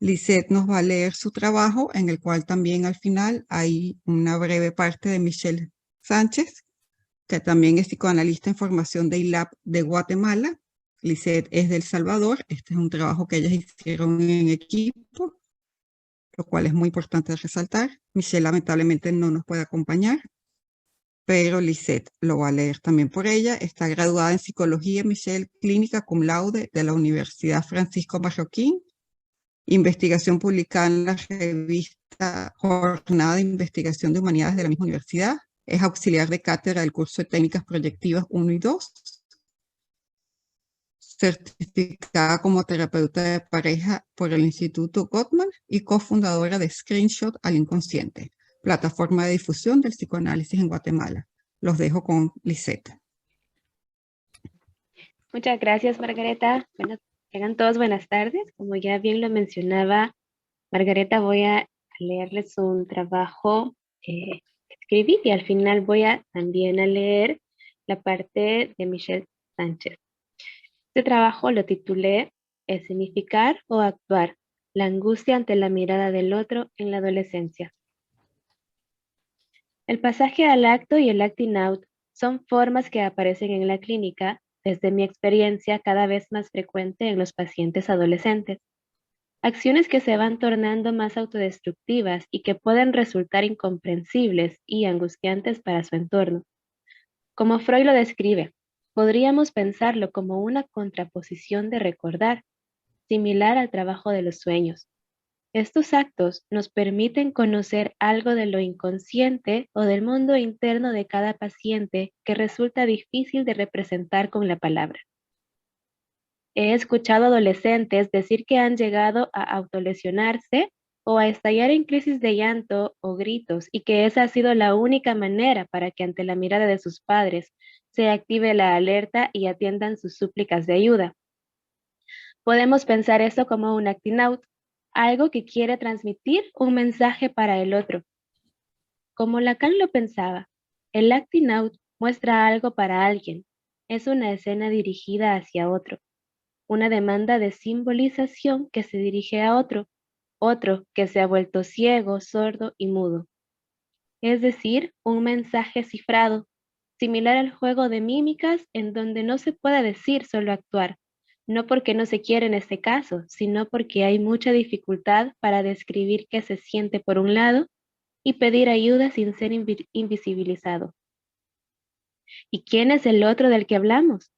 Lisette nos va a leer su trabajo, en el cual también al final hay una breve parte de Michelle Sánchez, que también es psicoanalista en formación de ILAP de Guatemala. Lisette es de El Salvador. Este es un trabajo que ellas hicieron en equipo, lo cual es muy importante resaltar. Michelle lamentablemente no nos puede acompañar, pero Lisette lo va a leer también por ella. Está graduada en psicología, Michelle, clínica cum laude de la Universidad Francisco Marroquín, Investigación publicada en la revista Jornada de Investigación de Humanidades de la misma universidad. Es auxiliar de cátedra del curso de Técnicas Proyectivas 1 y 2. Certificada como terapeuta de pareja por el Instituto Gottman y cofundadora de Screenshot al Inconsciente, plataforma de difusión del psicoanálisis en Guatemala. Los dejo con Lisette. Muchas gracias, Margareta. Bueno, tengan todos buenas tardes. Como ya bien lo mencionaba Margareta, voy a leerles un trabajo que escribí y al final voy a también a leer la parte de Michelle Sánchez. Este trabajo lo titulé Escenificar o actuar, la angustia ante la mirada del otro en la adolescencia. El pasaje al acto y el acting out son formas que aparecen en la clínica, desde mi experiencia cada vez más frecuente en los pacientes adolescentes. Acciones que se van tornando más autodestructivas y que pueden resultar incomprensibles y angustiantes para su entorno. Como Freud lo describe, podríamos pensarlo como una contraposición de recordar, similar al trabajo de los sueños. Estos actos nos permiten conocer algo de lo inconsciente o del mundo interno de cada paciente que resulta difícil de representar con la palabra. He escuchado adolescentes decir que han llegado a autolesionarse o a estallar en crisis de llanto o gritos y que esa ha sido la única manera para que ante la mirada de sus padres se active la alerta y atiendan sus súplicas de ayuda. Podemos pensar esto como un acting out, algo que quiere transmitir un mensaje para el otro. Como Lacan lo pensaba, el acting out muestra algo para alguien, es una escena dirigida hacia otro, una demanda de simbolización que se dirige a otro, otro que se ha vuelto ciego, sordo y mudo. Es decir, un mensaje cifrado, similar al juego de mímicas en donde no se puede decir solo actuar, no porque no se quiere en este caso, sino porque hay mucha dificultad para describir qué se siente por un lado y pedir ayuda sin ser invisibilizado. ¿Y quién es el otro del que hablamos?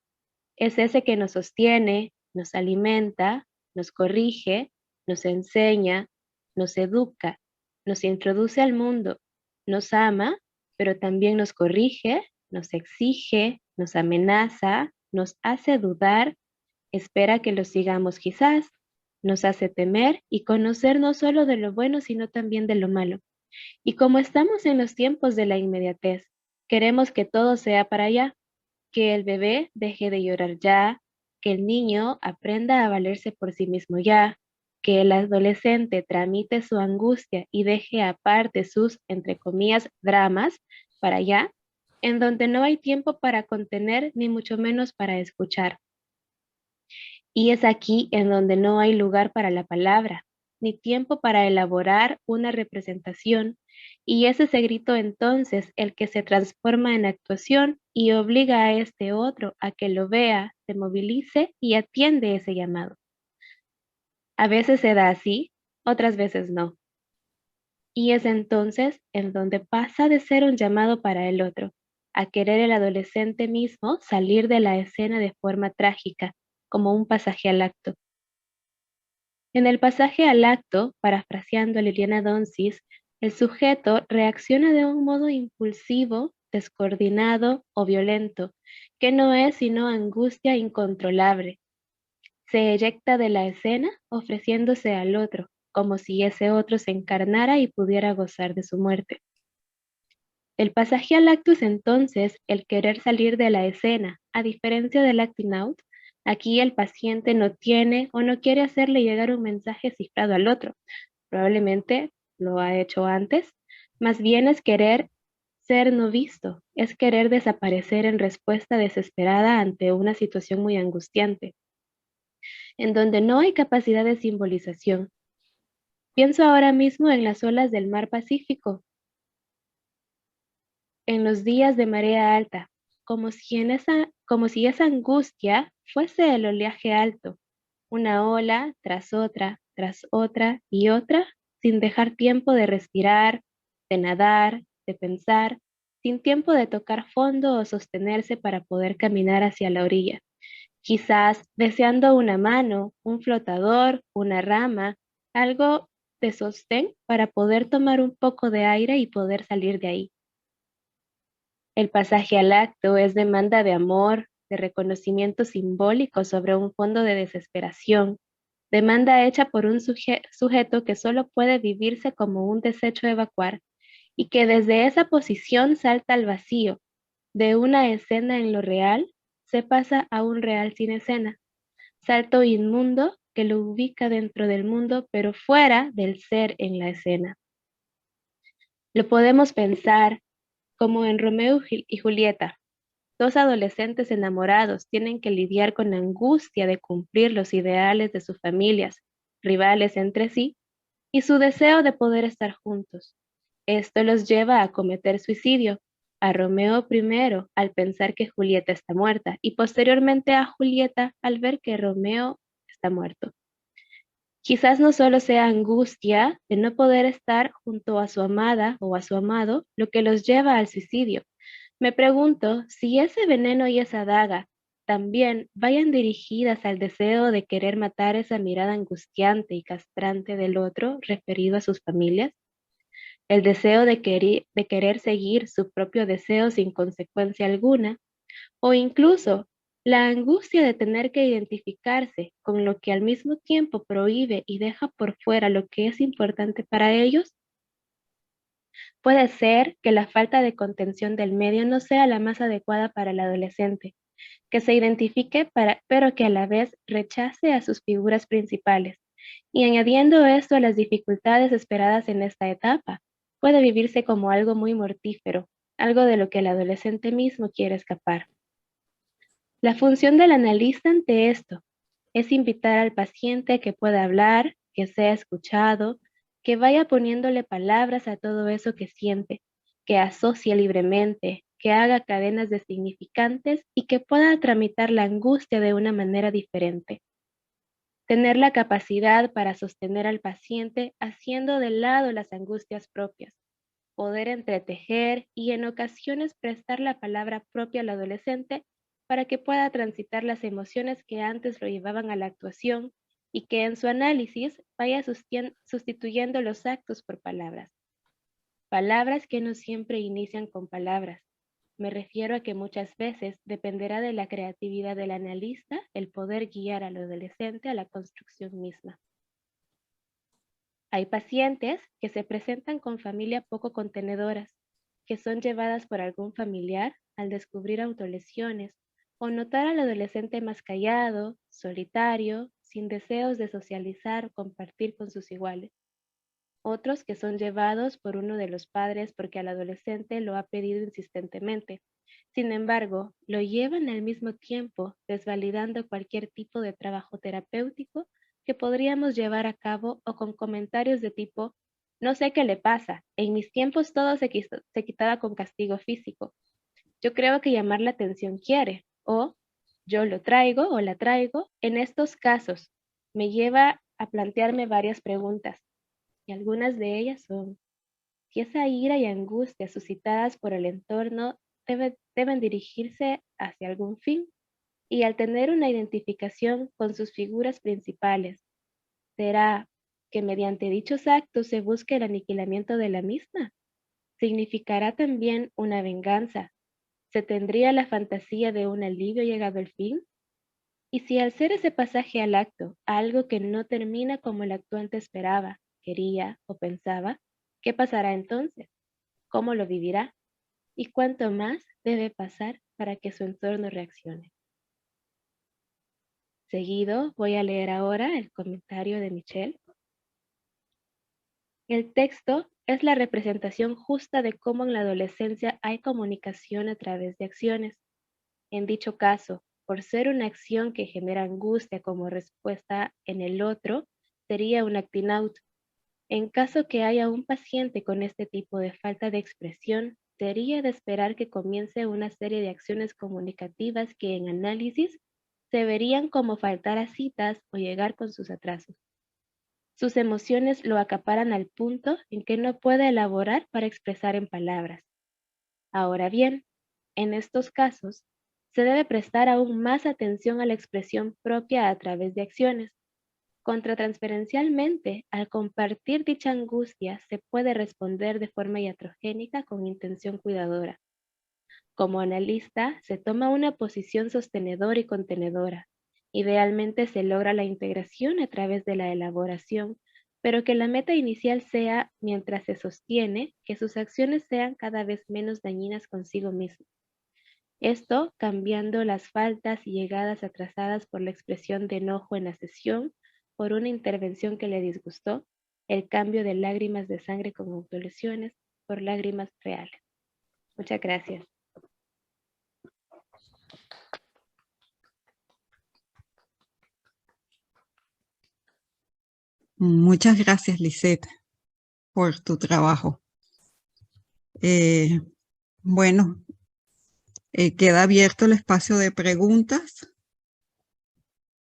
Es ese que nos sostiene, nos alimenta, nos corrige, nos enseña, nos educa, nos introduce al mundo, nos ama, pero también nos corrige, nos exige, nos amenaza, nos hace dudar, espera que lo sigamos quizás, nos hace temer y conocer no solo de lo bueno, sino también de lo malo. Y como estamos en los tiempos de la inmediatez, queremos que todo sea para allá, que el bebé deje de llorar ya, que el niño aprenda a valerse por sí mismo ya, que el adolescente tramite su angustia y deje aparte sus, entre comillas, dramas para allá, en donde no hay tiempo para contener ni mucho menos para escuchar. Y es aquí en donde no hay lugar para la palabra, ni tiempo para elaborar una representación, y es ese grito entonces el que se transforma en actuación y obliga a este otro a que lo vea, se movilice y atiende ese llamado. A veces se da así, otras veces no. Y es entonces en donde pasa de ser un llamado para el otro, a querer el adolescente mismo salir de la escena de forma trágica, como un pasaje al acto. En el pasaje al acto, parafraseando a Liliana Donsis, el sujeto reacciona de un modo impulsivo, descoordinado o violento, que no es sino angustia incontrolable. Se eyecta de la escena ofreciéndose al otro, como si ese otro se encarnara y pudiera gozar de su muerte. El pasaje al acto es entonces el querer salir de la escena, a diferencia del acting out. Aquí el paciente no tiene o no quiere hacerle llegar un mensaje cifrado al otro. Probablemente lo ha hecho antes. Más bien es querer ser no visto, es querer desaparecer en respuesta desesperada ante una situación muy angustiante, en donde no hay capacidad de simbolización. Pienso ahora mismo en las olas del mar Pacífico, en los días de marea alta, como si esa angustia fuese el oleaje alto, una ola tras otra y otra, sin dejar tiempo de respirar, de nadar, de pensar, sin tiempo de tocar fondo o sostenerse para poder caminar hacia la orilla. Quizás deseando una mano, un flotador, una rama, algo de sostén para poder tomar un poco de aire y poder salir de ahí. El pasaje al acto es demanda de amor, de reconocimiento simbólico sobre un fondo de desesperación, demanda hecha por un sujeto que solo puede vivirse como un desecho a evacuar y que desde esa posición salta al vacío. De una escena en lo real se pasa a un real sin escena. Salto inmundo que lo ubica dentro del mundo pero fuera del ser en la escena. Lo podemos pensar como en Romeo y Julieta. Dos adolescentes enamorados tienen que lidiar con la angustia de cumplir los ideales de sus familias, rivales entre sí, y su deseo de poder estar juntos. Esto los lleva a cometer suicidio, a Romeo primero al pensar que Julieta está muerta y posteriormente a Julieta al ver que Romeo está muerto. Quizás no solo sea angustia de no poder estar junto a su amada o a su amado lo que los lleva al suicidio. Me pregunto si ese veneno y esa daga también vayan dirigidas al deseo de querer matar esa mirada angustiante y castrante del otro referido a sus familias. El deseo de querer seguir su propio deseo sin consecuencia alguna, o incluso la angustia de tener que identificarse con lo que al mismo tiempo prohíbe y deja por fuera lo que es importante para ellos. Puede ser que la falta de contención del medio no sea la más adecuada para el adolescente, que se identifique pero que a la vez rechace a sus figuras principales. Y añadiendo esto a las dificultades esperadas en esta etapa, puede vivirse como algo muy mortífero, algo de lo que el adolescente mismo quiere escapar. La función del analista ante esto es invitar al paciente a que pueda hablar, que sea escuchado, que vaya poniéndole palabras a todo eso que siente, que asocie libremente, que haga cadenas de significantes y que pueda tramitar la angustia de una manera diferente. Tener la capacidad para sostener al paciente haciendo de lado las angustias propias, poder entretejer y en ocasiones prestar la palabra propia al adolescente para que pueda transitar las emociones que antes lo llevaban a la actuación y que en su análisis vaya sustituyendo los actos por palabras. Palabras que no siempre inician con palabras. Me refiero a que muchas veces dependerá de la creatividad del analista el poder guiar al adolescente a la construcción misma. Hay pacientes que se presentan con familia poco contenedoras, que son llevadas por algún familiar al descubrir autolesiones o notar al adolescente más callado, solitario, sin deseos de socializar o compartir con sus iguales. Otros que son llevados por uno de los padres porque al adolescente lo ha pedido insistentemente. Sin embargo, lo llevan al mismo tiempo desvalidando cualquier tipo de trabajo terapéutico que podríamos llevar a cabo o con comentarios de tipo, no sé qué le pasa, en mis tiempos todo se quitaba con castigo físico. Yo creo que llamar la atención quiere, o yo lo traigo o la traigo. En estos casos, me lleva a plantearme varias preguntas, y algunas de ellas son, si esa ira y angustia suscitadas por el entorno deben dirigirse hacia algún fin, y al tener una identificación con sus figuras principales, ¿será que mediante dichos actos se busque el aniquilamiento de la misma? ¿Significará también una venganza? ¿Se tendría la fantasía de un alivio llegado al fin? Y si al ser ese pasaje al acto, algo que no termina como el actuante esperaba, quería o pensaba, ¿qué pasará entonces? ¿Cómo lo vivirá? ¿Y cuánto más debe pasar para que su entorno reaccione? Seguido, voy a leer ahora el comentario de Michelle. El texto es la representación justa de cómo en la adolescencia hay comunicación a través de acciones. En dicho caso, por ser una acción que genera angustia como respuesta en el otro, sería un acting out. En caso que haya un paciente con este tipo de falta de expresión, sería de esperar que comience una serie de acciones comunicativas que en análisis se verían como faltar a citas o llegar con sus atrasos. Sus emociones lo acaparan al punto en que no puede elaborar para expresar en palabras. Ahora bien, en estos casos, se debe prestar aún más atención a la expresión propia a través de acciones. Contratransferencialmente, al compartir dicha angustia, se puede responder de forma iatrogénica con intención cuidadora. Como analista, se toma una posición sostenedora y contenedora. Idealmente se logra la integración a través de la elaboración, pero que la meta inicial sea, mientras se sostiene, que sus acciones sean cada vez menos dañinas consigo mismo. Esto cambiando las faltas y llegadas atrasadas por la expresión de enojo en la sesión, por una intervención que le disgustó, el cambio de lágrimas de sangre con autolesiones por lágrimas reales. Muchas gracias. Muchas gracias, Lisette, por tu trabajo. Bueno, queda abierto el espacio de preguntas.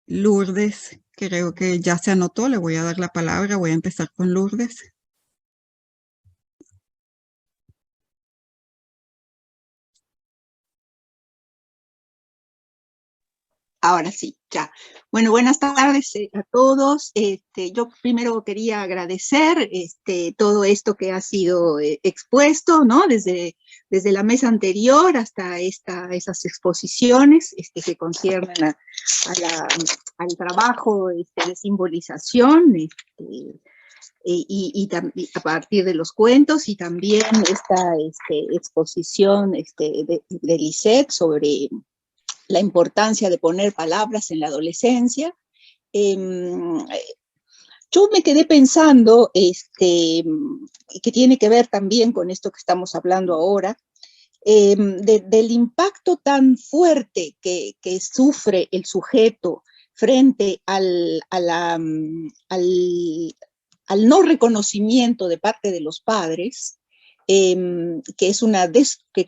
Lourdes, creo que ya se anotó, le voy a dar la palabra. Voy a empezar con Lourdes. Ahora sí, ya. Bueno, buenas tardes a todos. Yo primero quería agradecer todo esto que ha sido expuesto, ¿no? Desde la mesa anterior hasta esas exposiciones que conciernen al trabajo de simbolización, y a partir de los cuentos, y también esta exposición de Lisette sobre la importancia de poner palabras en la adolescencia. Yo me quedé pensando, que tiene que ver también con esto que estamos hablando ahora, del impacto tan fuerte que sufre el sujeto frente al no reconocimiento de parte de los padres, que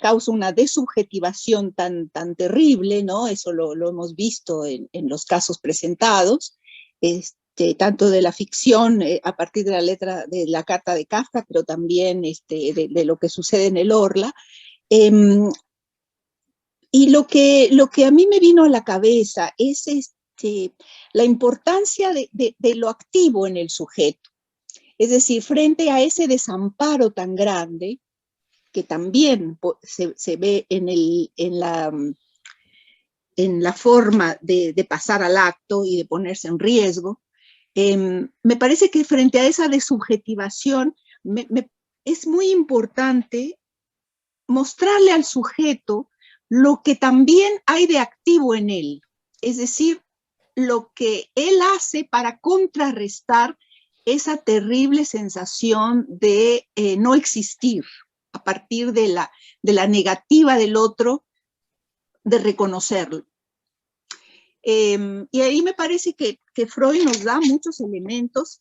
causa una desubjetivación tan terrible, ¿no? Eso lo hemos visto en los casos presentados, tanto de la ficción a partir de la letra de la carta de Kafka, pero también de lo que sucede en el Orla. Y lo que a mí me vino a la cabeza es la importancia de lo activo en el sujeto. Es decir, frente a ese desamparo tan grande, que también se ve en la forma de pasar al acto y de ponerse en riesgo, me parece que frente a esa desubjetivación es muy importante mostrarle al sujeto lo que también hay de activo en él, es decir, lo que él hace para contrarrestar esa terrible sensación de no existir a partir de la negativa del otro de reconocerlo. Y ahí me parece que Freud nos da muchos elementos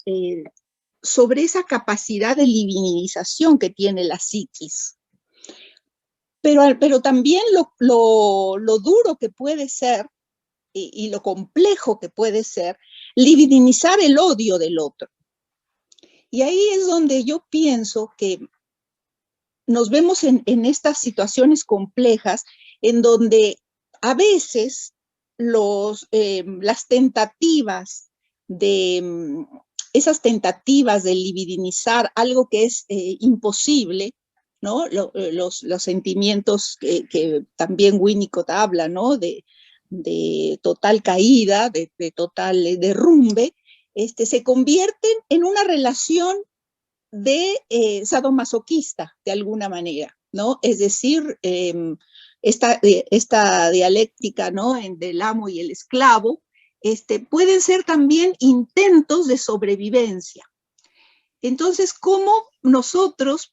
sobre esa capacidad de livinización que tiene la psiquis. Pero también lo duro que puede ser y lo complejo que puede ser livinizar el odio del otro. Y ahí es donde yo pienso que nos vemos en estas situaciones complejas en donde a veces las tentativas esas tentativas de libidinizar algo que es imposible, ¿no? Los sentimientos que también Winnicott habla, ¿no? De total caída, de total derrumbe, se convierten en una relación de sadomasoquista, de alguna manera, ¿no? Es decir, esta dialéctica, ¿no? Del amo y el esclavo, pueden ser también intentos de sobrevivencia. Entonces, ¿cómo nosotros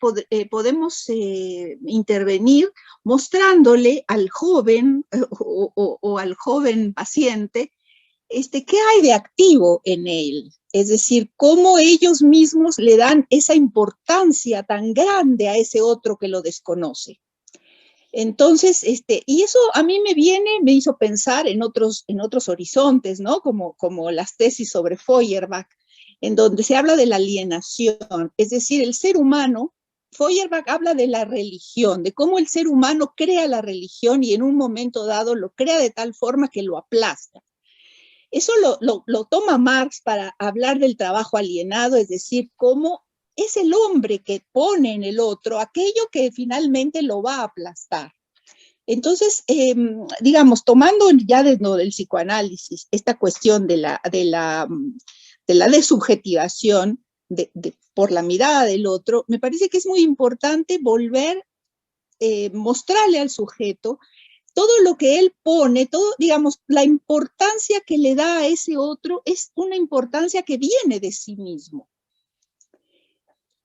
podemos intervenir mostrándole al joven o al joven paciente qué hay de activo en él? Es decir, cómo ellos mismos le dan esa importancia tan grande a ese otro que lo desconoce. Entonces, y eso a mí me hizo pensar en otros horizontes, ¿no? Como las tesis sobre Feuerbach, en donde se habla de la alienación, es decir, el ser humano. Feuerbach habla de la religión, de cómo el ser humano crea la religión y en un momento dado lo crea de tal forma que lo aplasta. Eso lo toma Marx para hablar del trabajo alienado, es decir, cómo es el hombre que pone en el otro aquello que finalmente lo va a aplastar. Entonces, digamos, tomando ya del psicoanálisis esta cuestión de la desubjetivación por la mirada del otro, me parece que es muy importante volver, mostrarle al sujeto todo lo que él pone, todo, digamos, la importancia que le da a ese otro es una importancia que viene de sí mismo.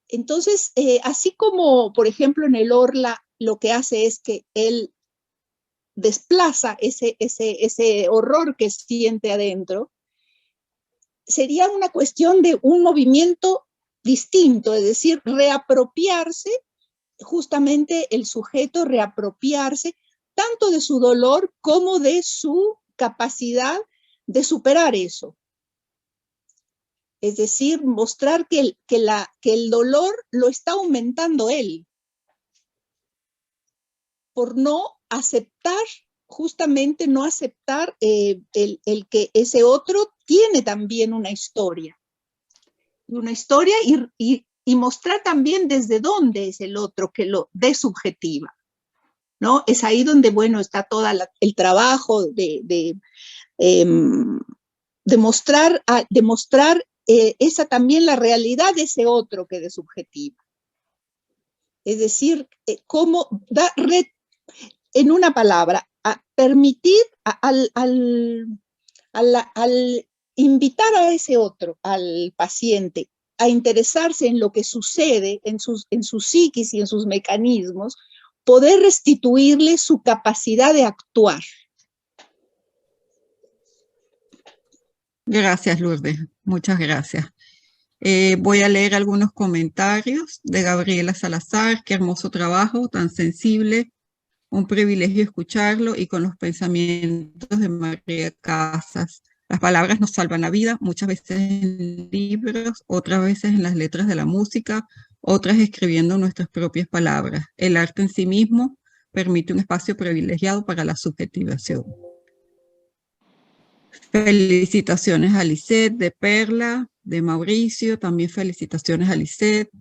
Entonces, así como, por ejemplo, en el Orla, lo que hace es que él desplaza ese horror que siente adentro, sería una cuestión de un movimiento distinto, es decir, reapropiarse, justamente el sujeto reapropiarse tanto de su dolor como de su capacidad de superar eso. Es decir, mostrar que el dolor lo está aumentando él, por no aceptar, justamente no aceptar el que ese otro tiene también una historia y mostrar también desde dónde es el otro que lo desubjetiva, ¿no? Es ahí donde, bueno, está todo el trabajo de mostrar esa también la realidad de ese otro que desubjetiva. Es decir, cómo en una palabra, a permitir al invitar a ese otro, al paciente, a interesarse en lo que sucede en su psiquis y en sus mecanismos, poder restituirle su capacidad de actuar. Gracias, Lourdes. Muchas gracias. Voy a leer algunos comentarios de Gabriela Salazar. Qué hermoso trabajo, tan sensible. Un privilegio escucharlo y con los pensamientos de María Casas. Las palabras nos salvan la vida, muchas veces en libros, otras veces en las letras de la música, otras escribiendo nuestras propias palabras. El arte en sí mismo permite un espacio privilegiado para la subjetivación. Felicitaciones a Lisette, de Perla, de Mauricio, también felicitaciones a Lisette.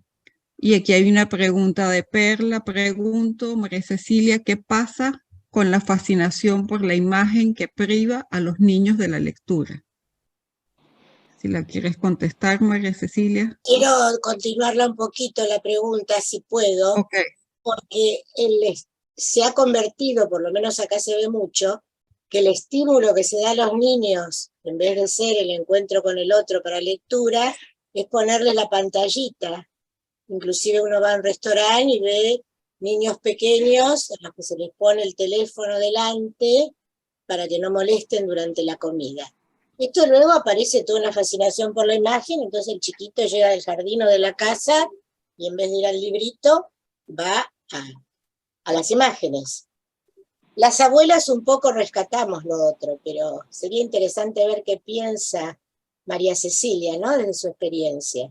Y aquí hay una pregunta de Perla. Pregunto, María Cecilia, ¿qué pasa con la fascinación por la imagen que priva a los niños de la lectura? Si la quieres contestar, María Cecilia. Quiero continuarla un poquito la pregunta, si puedo, Okay. Porque se ha convertido, por lo menos acá se ve mucho, que el estímulo que se da a los niños, en vez de ser el encuentro con el otro para lectura, es ponerle la pantallita. Inclusive uno va a un restaurante y ve niños pequeños a los que se les pone el teléfono delante para que no molesten durante la comida. Esto luego aparece toda una fascinación por la imagen, entonces el chiquito llega del jardín o de la casa y en vez de ir al librito va a las imágenes. Las abuelas un poco rescatamos lo otro, pero sería interesante ver qué piensa María Cecilia, ¿no? Desde su experiencia.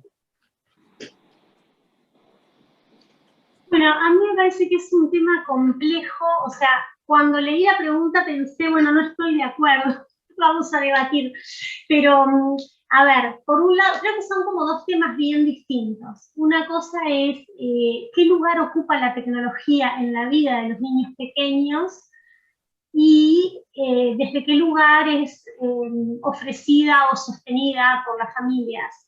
Bueno, a mí me parece que es un tema complejo, o sea, cuando leí la pregunta pensé, bueno, no estoy de acuerdo, vamos a debatir, pero a ver, por un lado, creo que son como dos temas bien distintos. Una cosa es qué lugar ocupa la tecnología en la vida de los niños pequeños y desde qué lugar es ofrecida o sostenida por las familias.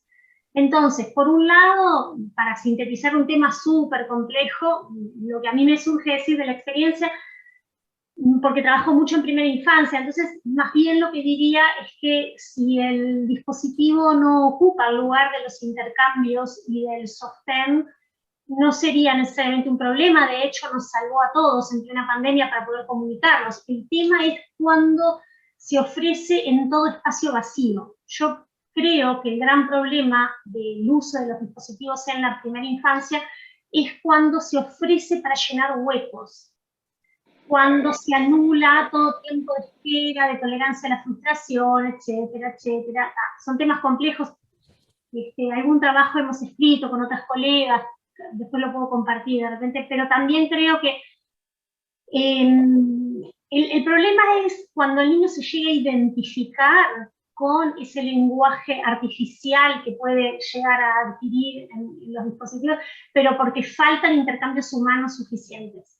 Entonces, por un lado, para sintetizar un tema súper complejo, lo que a mí me surge decir de la experiencia, porque trabajo mucho en primera infancia, entonces más bien lo que diría es que si el dispositivo no ocupa el lugar de los intercambios y del sostén, no sería necesariamente un problema, de hecho nos salvó a todos en plena pandemia para poder comunicarnos. El tema es cuando se ofrece en todo espacio vacío. Yo creo que el gran problema del uso de los dispositivos en la primera infancia es cuando se ofrece para llenar huecos, cuando se anula todo tiempo de espera, de tolerancia a la frustración, etcétera, etcétera. Son temas complejos. Algún trabajo hemos escrito con otras colegas, después lo puedo compartir de repente, pero también creo que el problema es cuando el niño se llega a identificar con ese lenguaje artificial que puede llegar a adquirir en los dispositivos, pero porque faltan intercambios humanos suficientes.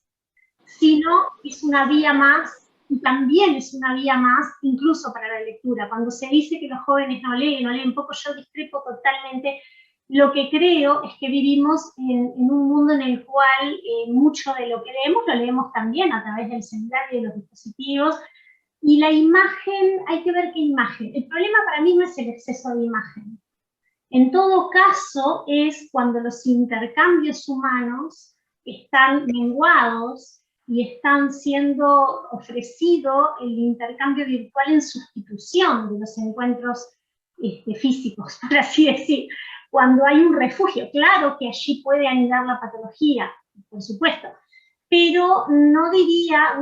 Si no, es una vía más, y también es una vía más incluso para la lectura. Cuando se dice que los jóvenes no leen poco, yo discrepo totalmente. Lo que creo es que vivimos en un mundo en el cual mucho de lo que leemos, lo leemos también a través del celular y de los dispositivos, y la imagen, hay que ver qué imagen. El problema para mí no es el exceso de imagen. En todo caso, es cuando los intercambios humanos están menguados y están siendo ofrecido el intercambio virtual en sustitución de los encuentros físicos, por así decir. Cuando hay un refugio, claro que allí puede anidar la patología, por supuesto, pero no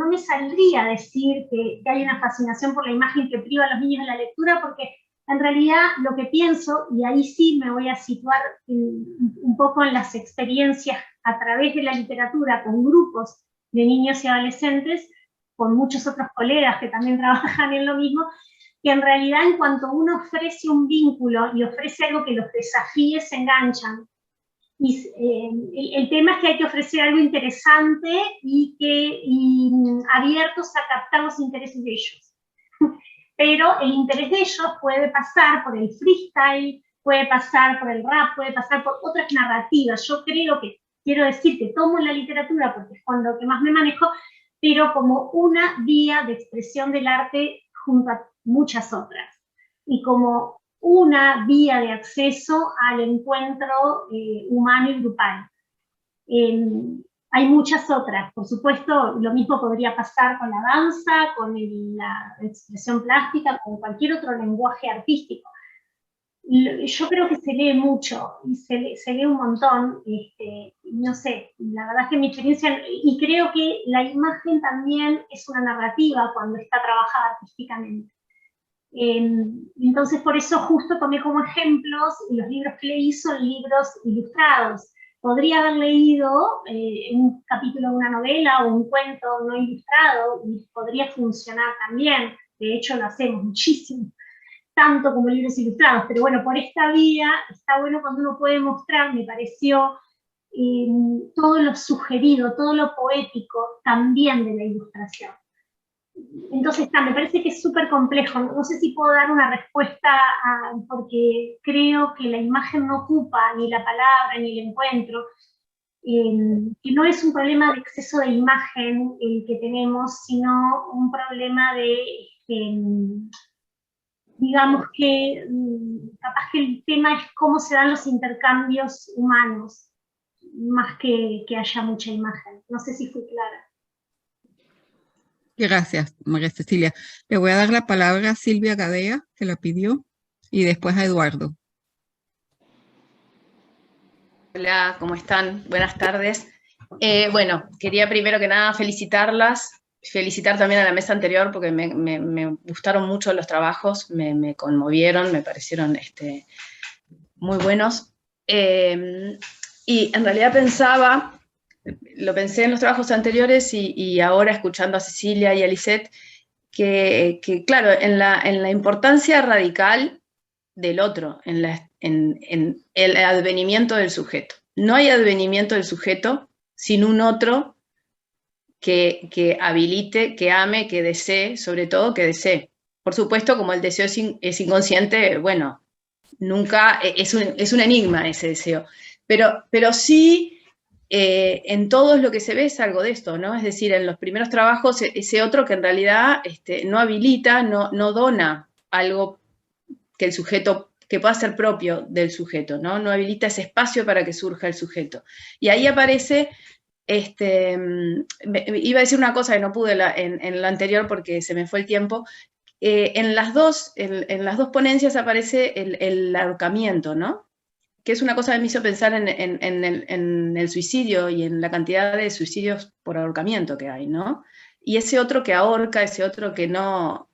me saldría a decir que hay una fascinación por la imagen que priva a los niños de la lectura, porque en realidad lo que pienso, y ahí sí me voy a situar un poco en las experiencias a través de la literatura con grupos de niños y adolescentes, con muchos otros colegas que también trabajan en lo mismo, que en realidad en cuanto uno ofrece un vínculo y ofrece algo que los desafíe, se enganchan. Y el tema es que hay que ofrecer algo interesante y abiertos a captar los intereses de ellos. Pero el interés de ellos puede pasar por el freestyle, puede pasar por el rap, puede pasar por otras narrativas. Yo quiero decir que tomo la literatura porque es con lo que más me manejo, pero como una vía de expresión del arte junto a muchas otras. Y como una vía de acceso al encuentro humano y grupal. Hay muchas otras, por supuesto, lo mismo podría pasar con la danza, con la expresión plástica, con cualquier otro lenguaje artístico. Yo creo que se lee mucho, y se lee un montón, no sé, la verdad es que mi experiencia, y creo que la imagen también es una narrativa cuando está trabajada artísticamente. Entonces por eso justo tomé como ejemplos, y los libros que leí son libros ilustrados. Podría haber leído un capítulo de una novela o un cuento no ilustrado y podría funcionar también, de hecho lo hacemos muchísimo, tanto como libros ilustrados, pero bueno, por esta vía está bueno cuando uno puede mostrar, me pareció, todo lo sugerido, todo lo poético también de la ilustración. Entonces, me parece que es súper complejo. No sé si puedo dar una respuesta porque creo que la imagen no ocupa ni la palabra ni el encuentro, que no es un problema de exceso de imagen el que tenemos, sino un problema de, digamos que, capaz que el tema es cómo se dan los intercambios humanos, más que haya mucha imagen. No sé si fui clara. Gracias, María Cecilia. Le voy a dar la palabra a Silvia Gadea, que la pidió, y después a Eduardo. Hola, ¿cómo están? Buenas tardes. Bueno, quería primero que nada felicitarlas, felicitar también a la mesa anterior porque me gustaron mucho los trabajos, me conmovieron, me parecieron muy buenos. Y en realidad lo pensé en los trabajos anteriores y ahora escuchando a Cecilia y a Lisette, que claro, en la importancia radical del otro, en el advenimiento del sujeto. No hay advenimiento del sujeto sin un otro que habilite, que ame, que desee, sobre todo que desee. Por supuesto, como el deseo es inconsciente, bueno, nunca, es un enigma ese deseo. Pero sí, en todo lo que se ve es algo de esto, ¿no? Es decir, en los primeros trabajos, ese otro que en realidad no habilita, no dona algo que el sujeto, que pueda ser propio del sujeto, ¿no? No habilita ese espacio para que surja el sujeto. Y ahí aparece, iba a decir una cosa que no pude en la anterior porque se me fue el tiempo. En las dos ponencias aparece el ahorcamiento, ¿no? Que es una cosa que me hizo pensar en el suicidio y en la cantidad de suicidios por ahorcamiento que hay, ¿no? Y ese otro que ahorca, ese otro que no,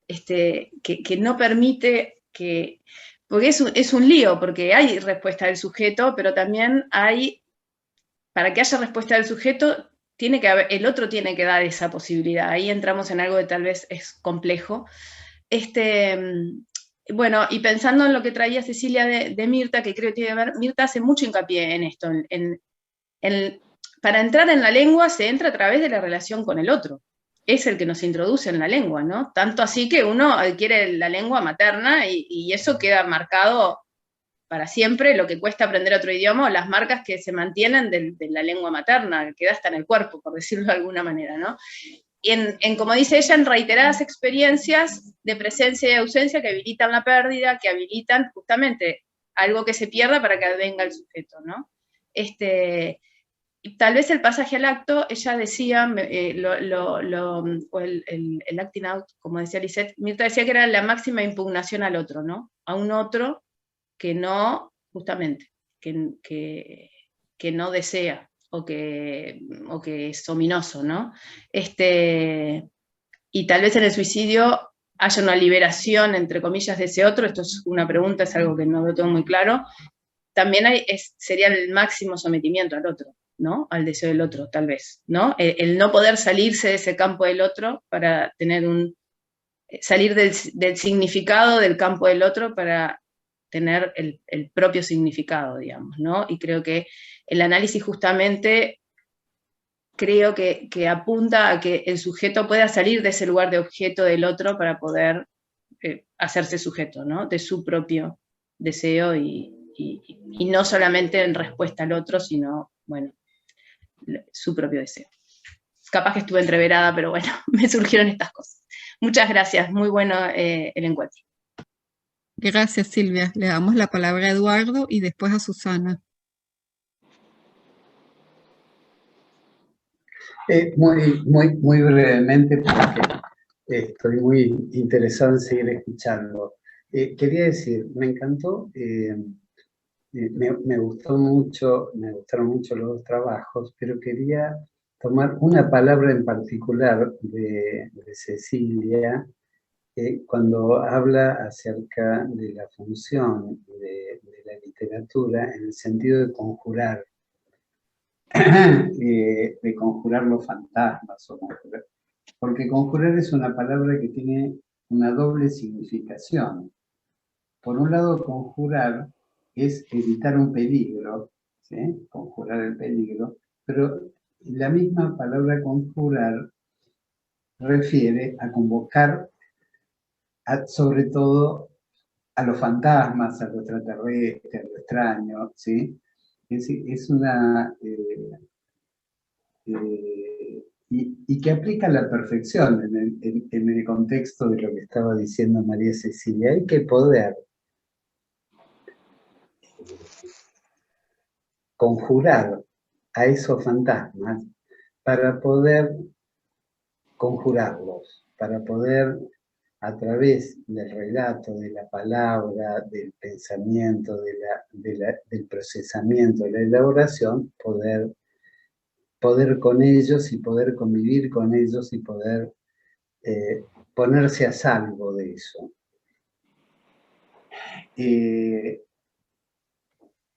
que no permite que... Porque es un lío, porque hay respuesta del sujeto, pero también hay, para que haya respuesta del sujeto, el otro tiene que dar esa posibilidad. Ahí entramos en algo que tal vez es complejo. bueno, y pensando en lo que traía Cecilia de Mirta, que creo que tiene que ver, Mirta hace mucho hincapié en esto, para entrar en la lengua se entra a través de la relación con el otro, es el que nos introduce en la lengua, ¿no? Tanto así que uno adquiere la lengua materna y eso queda marcado para siempre, lo que cuesta aprender otro idioma, o las marcas que se mantienen de la lengua materna, que queda hasta en el cuerpo, por decirlo de alguna manera, ¿no? Y como dice ella, en reiteradas experiencias de presencia y ausencia que habilitan la pérdida, que habilitan justamente algo que se pierda para que venga el sujeto, ¿no? Tal vez el pasaje al acto, ella decía, o el acting out, como decía Lisette, Mirta decía que era la máxima impugnación al otro, ¿no? A un otro que no, justamente, que no desea, o que es ominoso, ¿no? Y tal vez en el suicidio haya una liberación, entre comillas, de ese otro, esto es una pregunta, es algo que no lo tengo muy claro, también sería el máximo sometimiento al otro, ¿no? Al deseo del otro, tal vez, ¿no? El no poder salirse de ese campo del otro para tener salir del significado del campo del otro para tener el propio significado, digamos, ¿no? Y creo que el análisis justamente creo que apunta a que el sujeto pueda salir de ese lugar de objeto del otro para poder hacerse sujeto, ¿no? De su propio deseo y no solamente en respuesta al otro, sino, bueno, su propio deseo. Capaz que estuve entreverada, pero bueno, me surgieron estas cosas. Muchas gracias, muy bueno el encuentro. Gracias, Silvia. Le damos la palabra a Eduardo y después a Susana. Muy brevemente, porque estoy muy interesado en seguir escuchando. Quería decir, me encantó, me gustaron mucho los dos trabajos, pero quería tomar una palabra en particular de Cecilia, cuando habla acerca de la función de la literatura en el sentido de conjurar. De conjurar los fantasmas, porque conjurar es una palabra que tiene una doble significación. Por un lado, conjurar es evitar un peligro, ¿sí? Conjurar el peligro, pero la misma palabra conjurar refiere a convocar sobre todo a los fantasmas, a lo extraterrestre, a lo extraño, ¿sí? Es una... y que aplica a la perfección en el contexto de lo que estaba diciendo María Cecilia. Hay que poder conjurar a esos fantasmas para poder conjurarlos, para poder, a través del relato, de la palabra, del pensamiento, del procesamiento, de la elaboración, poder con ellos y poder convivir con ellos y poder ponerse a salvo de eso.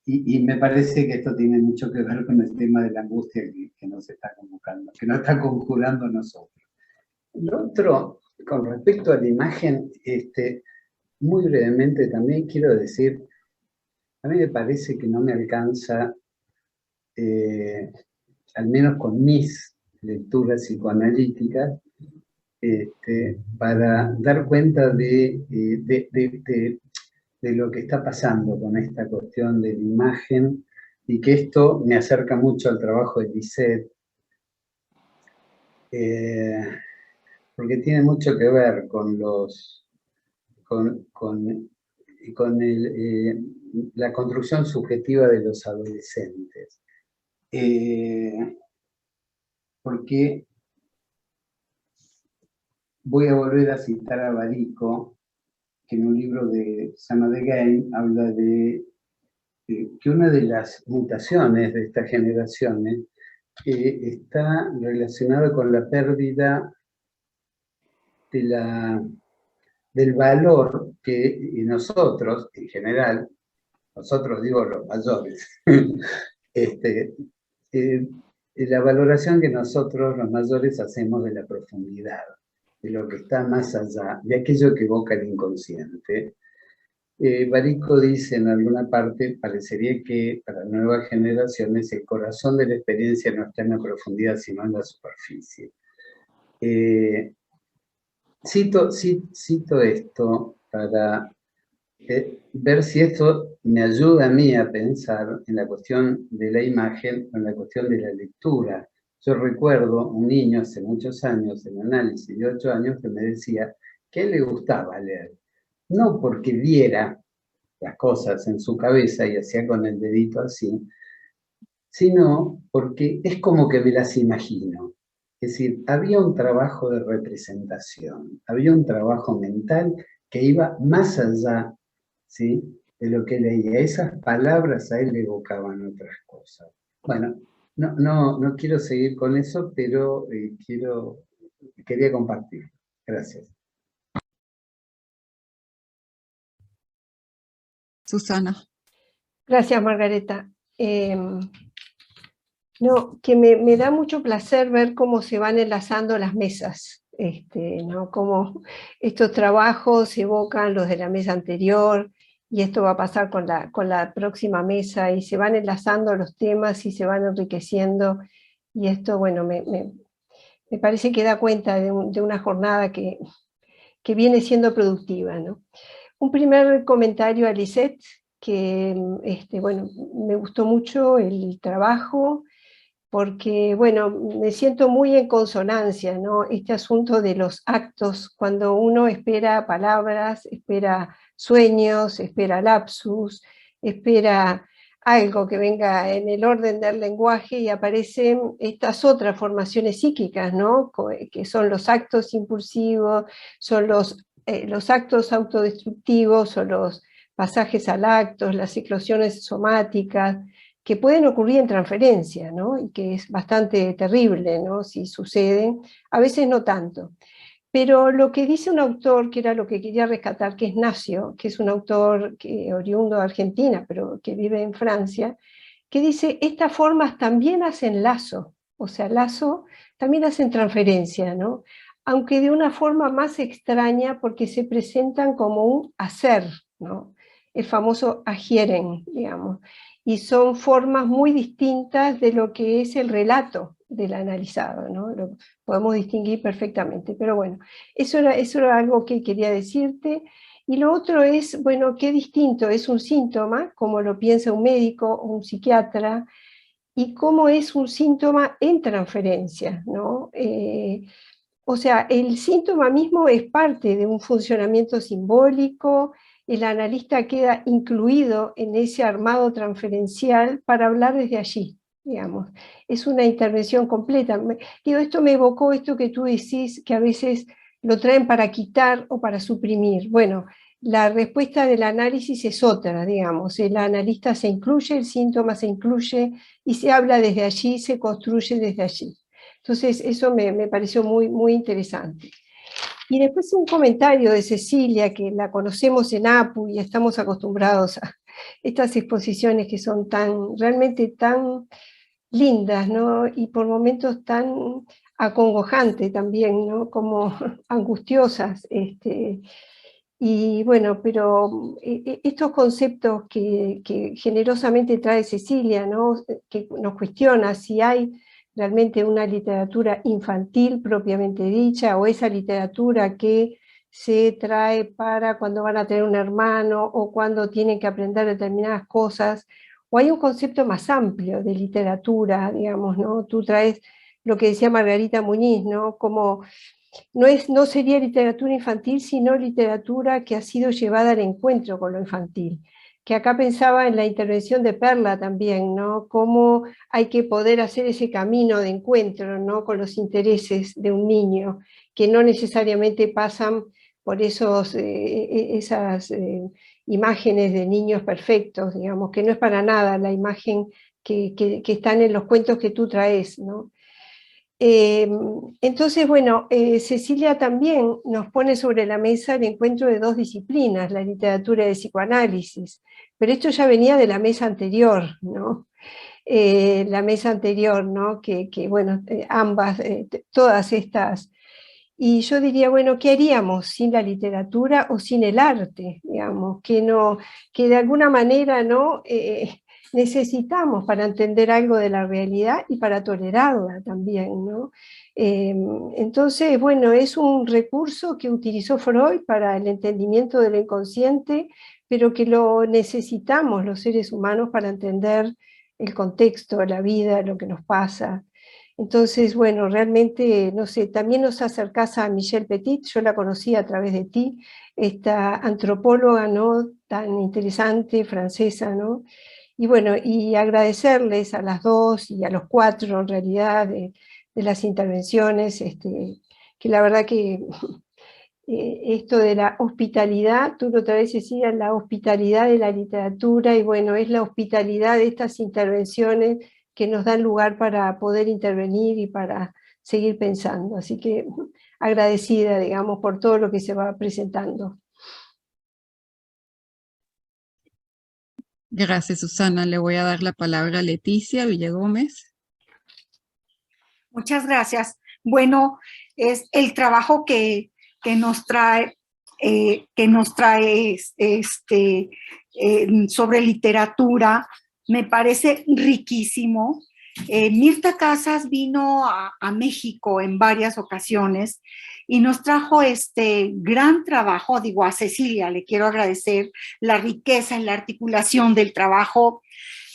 Y me parece que esto tiene mucho que ver con el tema de la angustia que nos está convocando, que nos está conjurando a nosotros. Lo otro, con respecto a la imagen, muy brevemente también quiero decir, a mí me parece que no me alcanza, al menos con mis lecturas psicoanalíticas, para dar cuenta de lo que está pasando con esta cuestión de la imagen, y que esto me acerca mucho al trabajo de Lisette, porque tiene mucho que ver con la construcción subjetiva de los adolescentes. Porque voy a volver a citar a Barico, que en un libro que se llama The Game habla de que una de las mutaciones de estas generaciones está relacionada con la pérdida del valor que nosotros, en general, nosotros digo los mayores, la valoración que nosotros los mayores hacemos de la profundidad, de lo que está más allá, de aquello que evoca el inconsciente, Barico dice en alguna parte, parecería que para nuevas generaciones el corazón de la experiencia no está en la profundidad, sino en la superficie. Cito esto para ver si esto me ayuda a mí a pensar en la cuestión de la imagen, en la cuestión de la lectura. Yo recuerdo un niño hace muchos años, en análisis de 8 años, que me decía que a él le gustaba leer. No porque viera las cosas en su cabeza y hacía con el dedito así, sino porque es como que me las imagino. Es decir, había un trabajo de representación, había un trabajo mental que iba más allá, ¿sí?, de lo que leía. Esas palabras a él le evocaban otras cosas. Bueno, no quiero seguir con eso, pero quería compartir. Gracias. Susana. Gracias, Margareta. No, que me da mucho placer ver cómo se van enlazando las mesas, ¿no? Cómo estos trabajos evocan los de la mesa anterior, y esto va a pasar con la próxima mesa, y se van enlazando los temas y se van enriqueciendo, y esto, bueno, me parece que da cuenta de una jornada que viene siendo productiva, ¿no? Un primer comentario a Lisette, que bueno, me gustó mucho el trabajo, porque, bueno, me siento muy en consonancia, ¿no? Este asunto de los actos, cuando uno espera palabras, espera sueños, espera lapsus, espera algo que venga en el orden del lenguaje, y aparecen estas otras formaciones psíquicas, ¿no? Que son los actos impulsivos, son los actos autodestructivos, o los pasajes al acto, las eclosiones somáticas, que pueden ocurrir en transferencia, ¿no? Y que es bastante terrible, ¿no?, si suceden, a veces no tanto. Pero lo que dice un autor, que era lo que quería rescatar, que es Nacio, que es un autor oriundo de Argentina, pero que vive en Francia, que dice, estas formas también hacen lazo, o sea, lazo también hacen transferencia, ¿no?, aunque de una forma más extraña, porque se presentan como un hacer, ¿no?, el famoso agieren, digamos, y son formas muy distintas de lo que es el relato del analizado, ¿no? Lo podemos distinguir perfectamente, pero bueno, eso era algo que quería decirte. Y lo otro es, bueno, qué distinto es un síntoma, como lo piensa un médico o un psiquiatra, y cómo es un síntoma en transferencia, ¿no? O sea, el síntoma mismo es parte de un funcionamiento simbólico, el analista queda incluido en ese armado transferencial para hablar desde allí, digamos. Es una intervención completa. Esto me evocó esto que tú decís, que a veces lo traen para quitar o para suprimir. Bueno, la respuesta del análisis es otra, digamos. El analista se incluye, el síntoma se incluye, y se habla desde allí, se construye desde allí. Entonces, eso me pareció muy, muy interesante. Y después un comentario de Cecilia, que la conocemos en APU y estamos acostumbrados a estas exposiciones que son realmente tan lindas, ¿no? Y por momentos tan acongojantes también, ¿no?, como angustiosas. Y bueno, pero estos conceptos que generosamente trae Cecilia, ¿no?, que nos cuestiona si hay realmente una literatura infantil propiamente dicha, o esa literatura que se trae para cuando van a tener un hermano, o cuando tienen que aprender determinadas cosas, o hay un concepto más amplio de literatura, digamos, ¿no? Tú traes lo que decía Margarita Muñiz, ¿no?, como no sería literatura infantil, sino literatura que ha sido llevada al encuentro con lo infantil. Que acá pensaba en la intervención de Perla también, ¿no?, cómo hay que poder hacer ese camino de encuentro, ¿no?, con los intereses de un niño, que no necesariamente pasan por esas imágenes de niños perfectos, digamos, que no es para nada la imagen que están en los cuentos que tú traes, ¿no? Entonces, bueno, Cecilia también nos pone sobre la mesa el encuentro de dos disciplinas, la literatura de psicoanálisis, pero esto ya venía de la mesa anterior, ¿no? La mesa anterior, ¿no?, que bueno, ambas, todas estas Y yo diría, bueno, ¿qué haríamos sin la literatura o sin el arte? Digamos, que de alguna manera ¿no? Necesitamos para entender algo de la realidad y para tolerarla también, ¿no? Entonces, bueno, es un recurso que utilizó Freud para el entendimiento del inconsciente, pero que lo necesitamos los seres humanos para entender el contexto, la vida, lo que nos pasa. Entonces, bueno, realmente, no sé, también nos acercás a Michelle Petit, yo la conocí a través de ti, esta antropóloga, ¿no? Tan interesante, francesa, ¿no? Y bueno, y agradecerles a las dos y a los cuatro, en realidad, de las intervenciones, que la verdad que esto de la hospitalidad, tú otra vez decías, la hospitalidad de la literatura, y bueno, es la hospitalidad de estas intervenciones que nos dan lugar para poder intervenir y para seguir pensando. Así que agradecida, digamos, por todo lo que se va presentando. Gracias, Susana. Le voy a dar la palabra a Leticia Villagómez. Muchas gracias. Bueno, es el trabajo que nos trae sobre literatura, me parece riquísimo. Mirta Casas vino a México en varias ocasiones y nos trajo este gran trabajo. Digo, a Cecilia le quiero agradecer la riqueza en la articulación del trabajo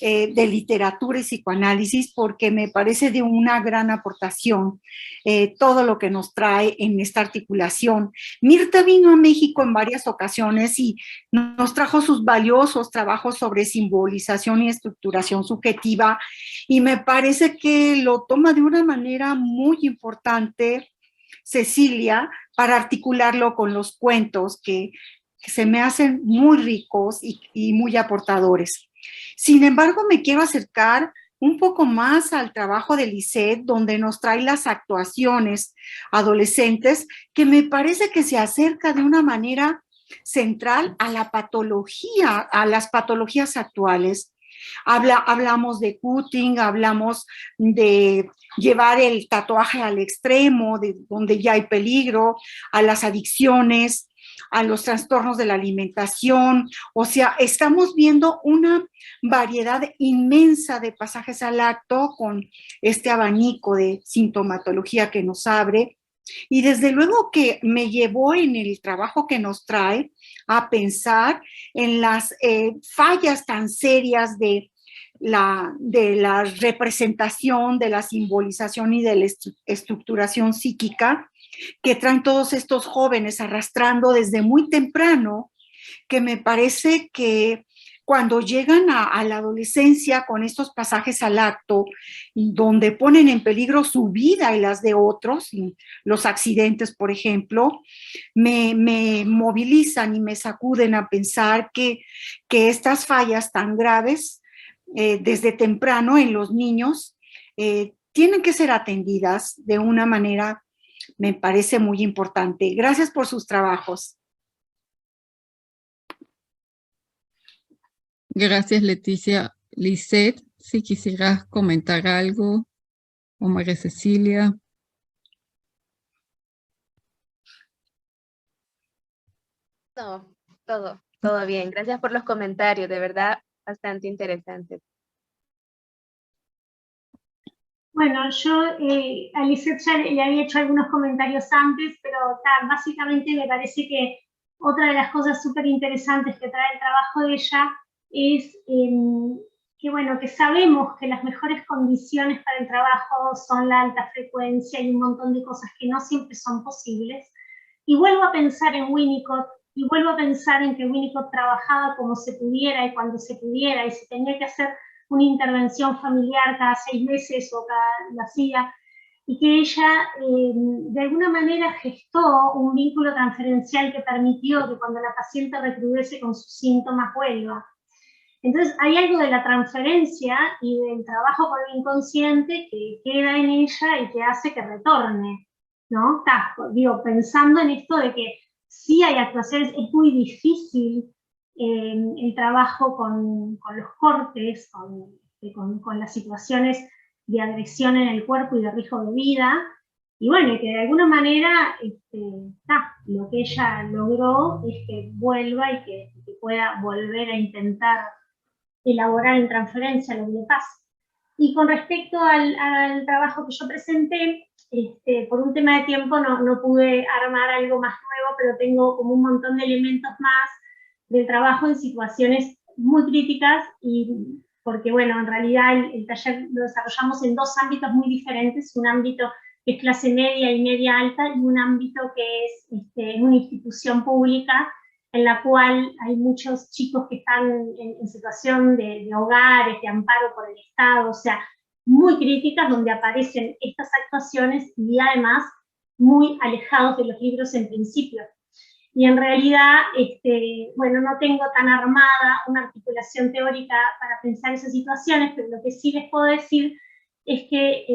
de literatura y psicoanálisis, porque me parece de una gran aportación todo lo que nos trae en esta articulación. Mirta vino a México en varias ocasiones y nos trajo sus valiosos trabajos sobre simbolización y estructuración subjetiva, y me parece que lo toma de una manera muy importante Cecilia para articularlo con los cuentos que se me hacen muy ricos y muy aportadores. Sin embargo, me quiero acercar un poco más al trabajo de Lisette, donde nos trae las actuaciones adolescentes, que me parece que se acerca de una manera central a la patología, a las patologías actuales. Hablamos de cutting, hablamos de llevar el tatuaje al extremo, de donde ya hay peligro, a las adicciones, a los trastornos de la alimentación. O sea, estamos viendo una variedad inmensa de pasajes al acto con este abanico de sintomatología que nos abre. Y desde luego que me llevó en el trabajo que nos trae a pensar en las fallas tan serias de la representación, de la simbolización y de la estructuración psíquica que traen todos estos jóvenes arrastrando desde muy temprano, que me parece que cuando llegan a la adolescencia con estos pasajes al acto, donde ponen en peligro su vida y las de otros, los accidentes, por ejemplo, me movilizan y me sacuden a pensar que estas fallas tan graves desde temprano en los niños tienen que ser atendidas de una manera, me parece muy importante. Gracias por sus trabajos. Gracias, Leticia. Lisette, si quisieras comentar algo, o María Cecilia. No, todo bien. Gracias por los comentarios, de verdad, bastante interesantes. Bueno, yo a Lisette ya le había hecho algunos comentarios antes, pero básicamente me parece que otra de las cosas súper interesantes que trae el trabajo de ella es que, bueno, que sabemos que las mejores condiciones para el trabajo son la alta frecuencia y un montón de cosas que no siempre son posibles. Y vuelvo a pensar en Winnicott, y vuelvo a pensar en que Winnicott trabajaba como se pudiera y cuando se pudiera, y si tenía que hacer una intervención familiar cada 6 meses o lo hacía, y que ella de alguna manera gestó un vínculo transferencial que permitió que cuando la paciente recrudece con sus síntomas vuelva. Entonces hay algo de la transferencia y del trabajo con el inconsciente que queda en ella y que hace que retorne, ¿no? Digo, pensando en esto de que sí hay actuaciones, es muy difícil el trabajo con los cortes, con las situaciones de agresión en el cuerpo y de riesgo de vida, Y bueno, que de alguna manera lo que ella logró es que vuelva y que pueda volver a intentar elaborar en transferencia lo que le pasa. Y con respecto al trabajo que yo presenté, por un tema de tiempo no pude armar algo más nuevo, pero tengo como un montón de elementos más del trabajo en situaciones muy críticas, y porque bueno, en realidad el taller lo desarrollamos en dos ámbitos muy diferentes, un ámbito que es clase media y media alta, y un ámbito que es una institución pública en la cual hay muchos chicos que están en situación de hogares, de amparo por el Estado, o sea, muy críticas, donde aparecen estas actuaciones y además muy alejados de los libros en principio. Y en realidad, bueno, no tengo tan armada una articulación teórica para pensar esas situaciones, pero lo que sí les puedo decir es que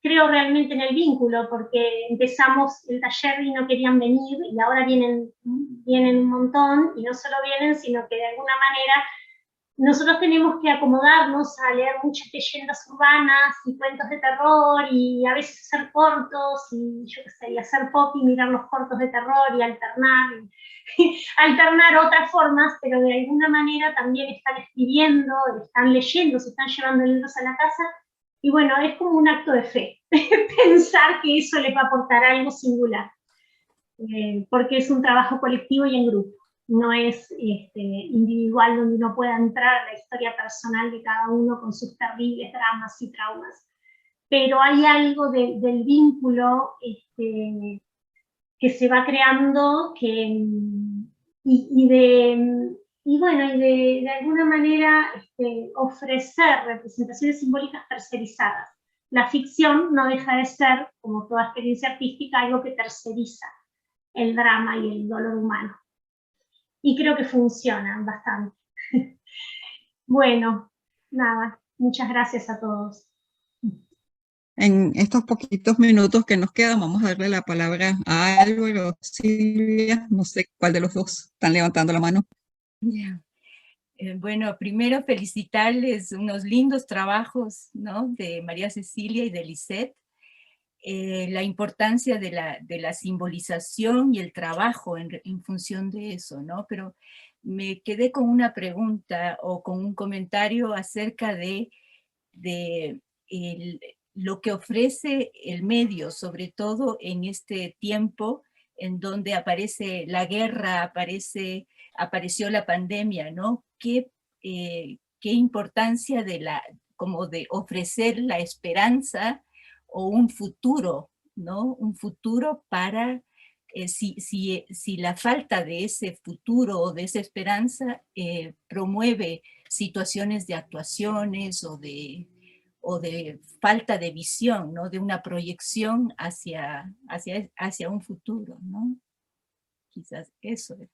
creo realmente en el vínculo, porque empezamos el taller y no querían venir, y ahora vienen un montón, y no solo vienen, sino que de alguna manera nosotros tenemos que acomodarnos a leer muchas leyendas urbanas y cuentos de terror, y a veces hacer cortos, y yo qué sé, y hacer pop y mirar los cortos de terror y alternar otras formas, pero de alguna manera también están escribiendo, están leyendo, se están llevando libros a la casa, y bueno, es como un acto de fe, pensar que eso les va a aportar algo singular, porque es un trabajo colectivo y en grupo. No es individual, donde uno pueda entrar a la historia personal de cada uno con sus terribles dramas y traumas. Pero hay algo del vínculo que se va creando, y de alguna manera ofrecer representaciones simbólicas tercerizadas. La ficción no deja de ser, como toda experiencia artística, algo que terceriza el drama y el dolor humano. Y creo que funcionan bastante. Bueno, nada, muchas gracias a todos. En estos poquitos minutos que nos quedan, vamos a darle la palabra a Álvaro, Silvia, no sé cuál de los dos están levantando la mano. Yeah. Bueno, primero felicitarles unos lindos trabajos, ¿no?, de María Cecilia y de Lisette. La importancia de la simbolización y el trabajo en función de eso, ¿no? Pero me quedé con una pregunta o con un comentario acerca de lo que ofrece el medio, sobre todo en este tiempo en donde aparece la guerra, apareció la pandemia, ¿no? ¿Qué importancia como de ofrecer la esperanza o un futuro, ¿no? Un futuro para, si la falta de ese futuro o de esa esperanza promueve situaciones de actuaciones o de falta de visión, ¿no?, de una proyección hacia un futuro, ¿no? Quizás eso es.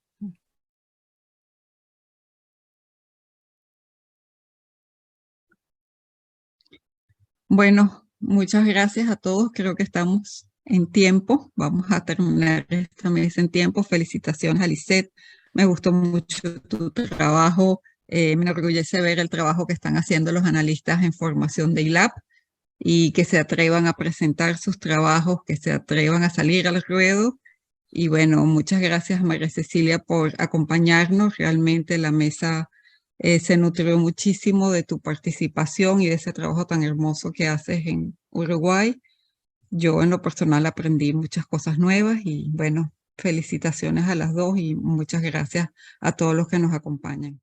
Bueno, muchas gracias a todos. Creo que estamos en tiempo. Vamos a terminar esta mesa en tiempo. Felicitaciones a Lisette. Me gustó mucho tu trabajo. Me enorgullece ver el trabajo que están haciendo los analistas en formación de ILAP, y que se atrevan a presentar sus trabajos, que se atrevan a salir al ruedo. Y bueno, muchas gracias María Cecilia por acompañarnos. Realmente la mesa se nutrió muchísimo de tu participación y de ese trabajo tan hermoso que haces en Uruguay. Yo en lo personal aprendí muchas cosas nuevas, y bueno, felicitaciones a las dos y muchas gracias a todos los que nos acompañan.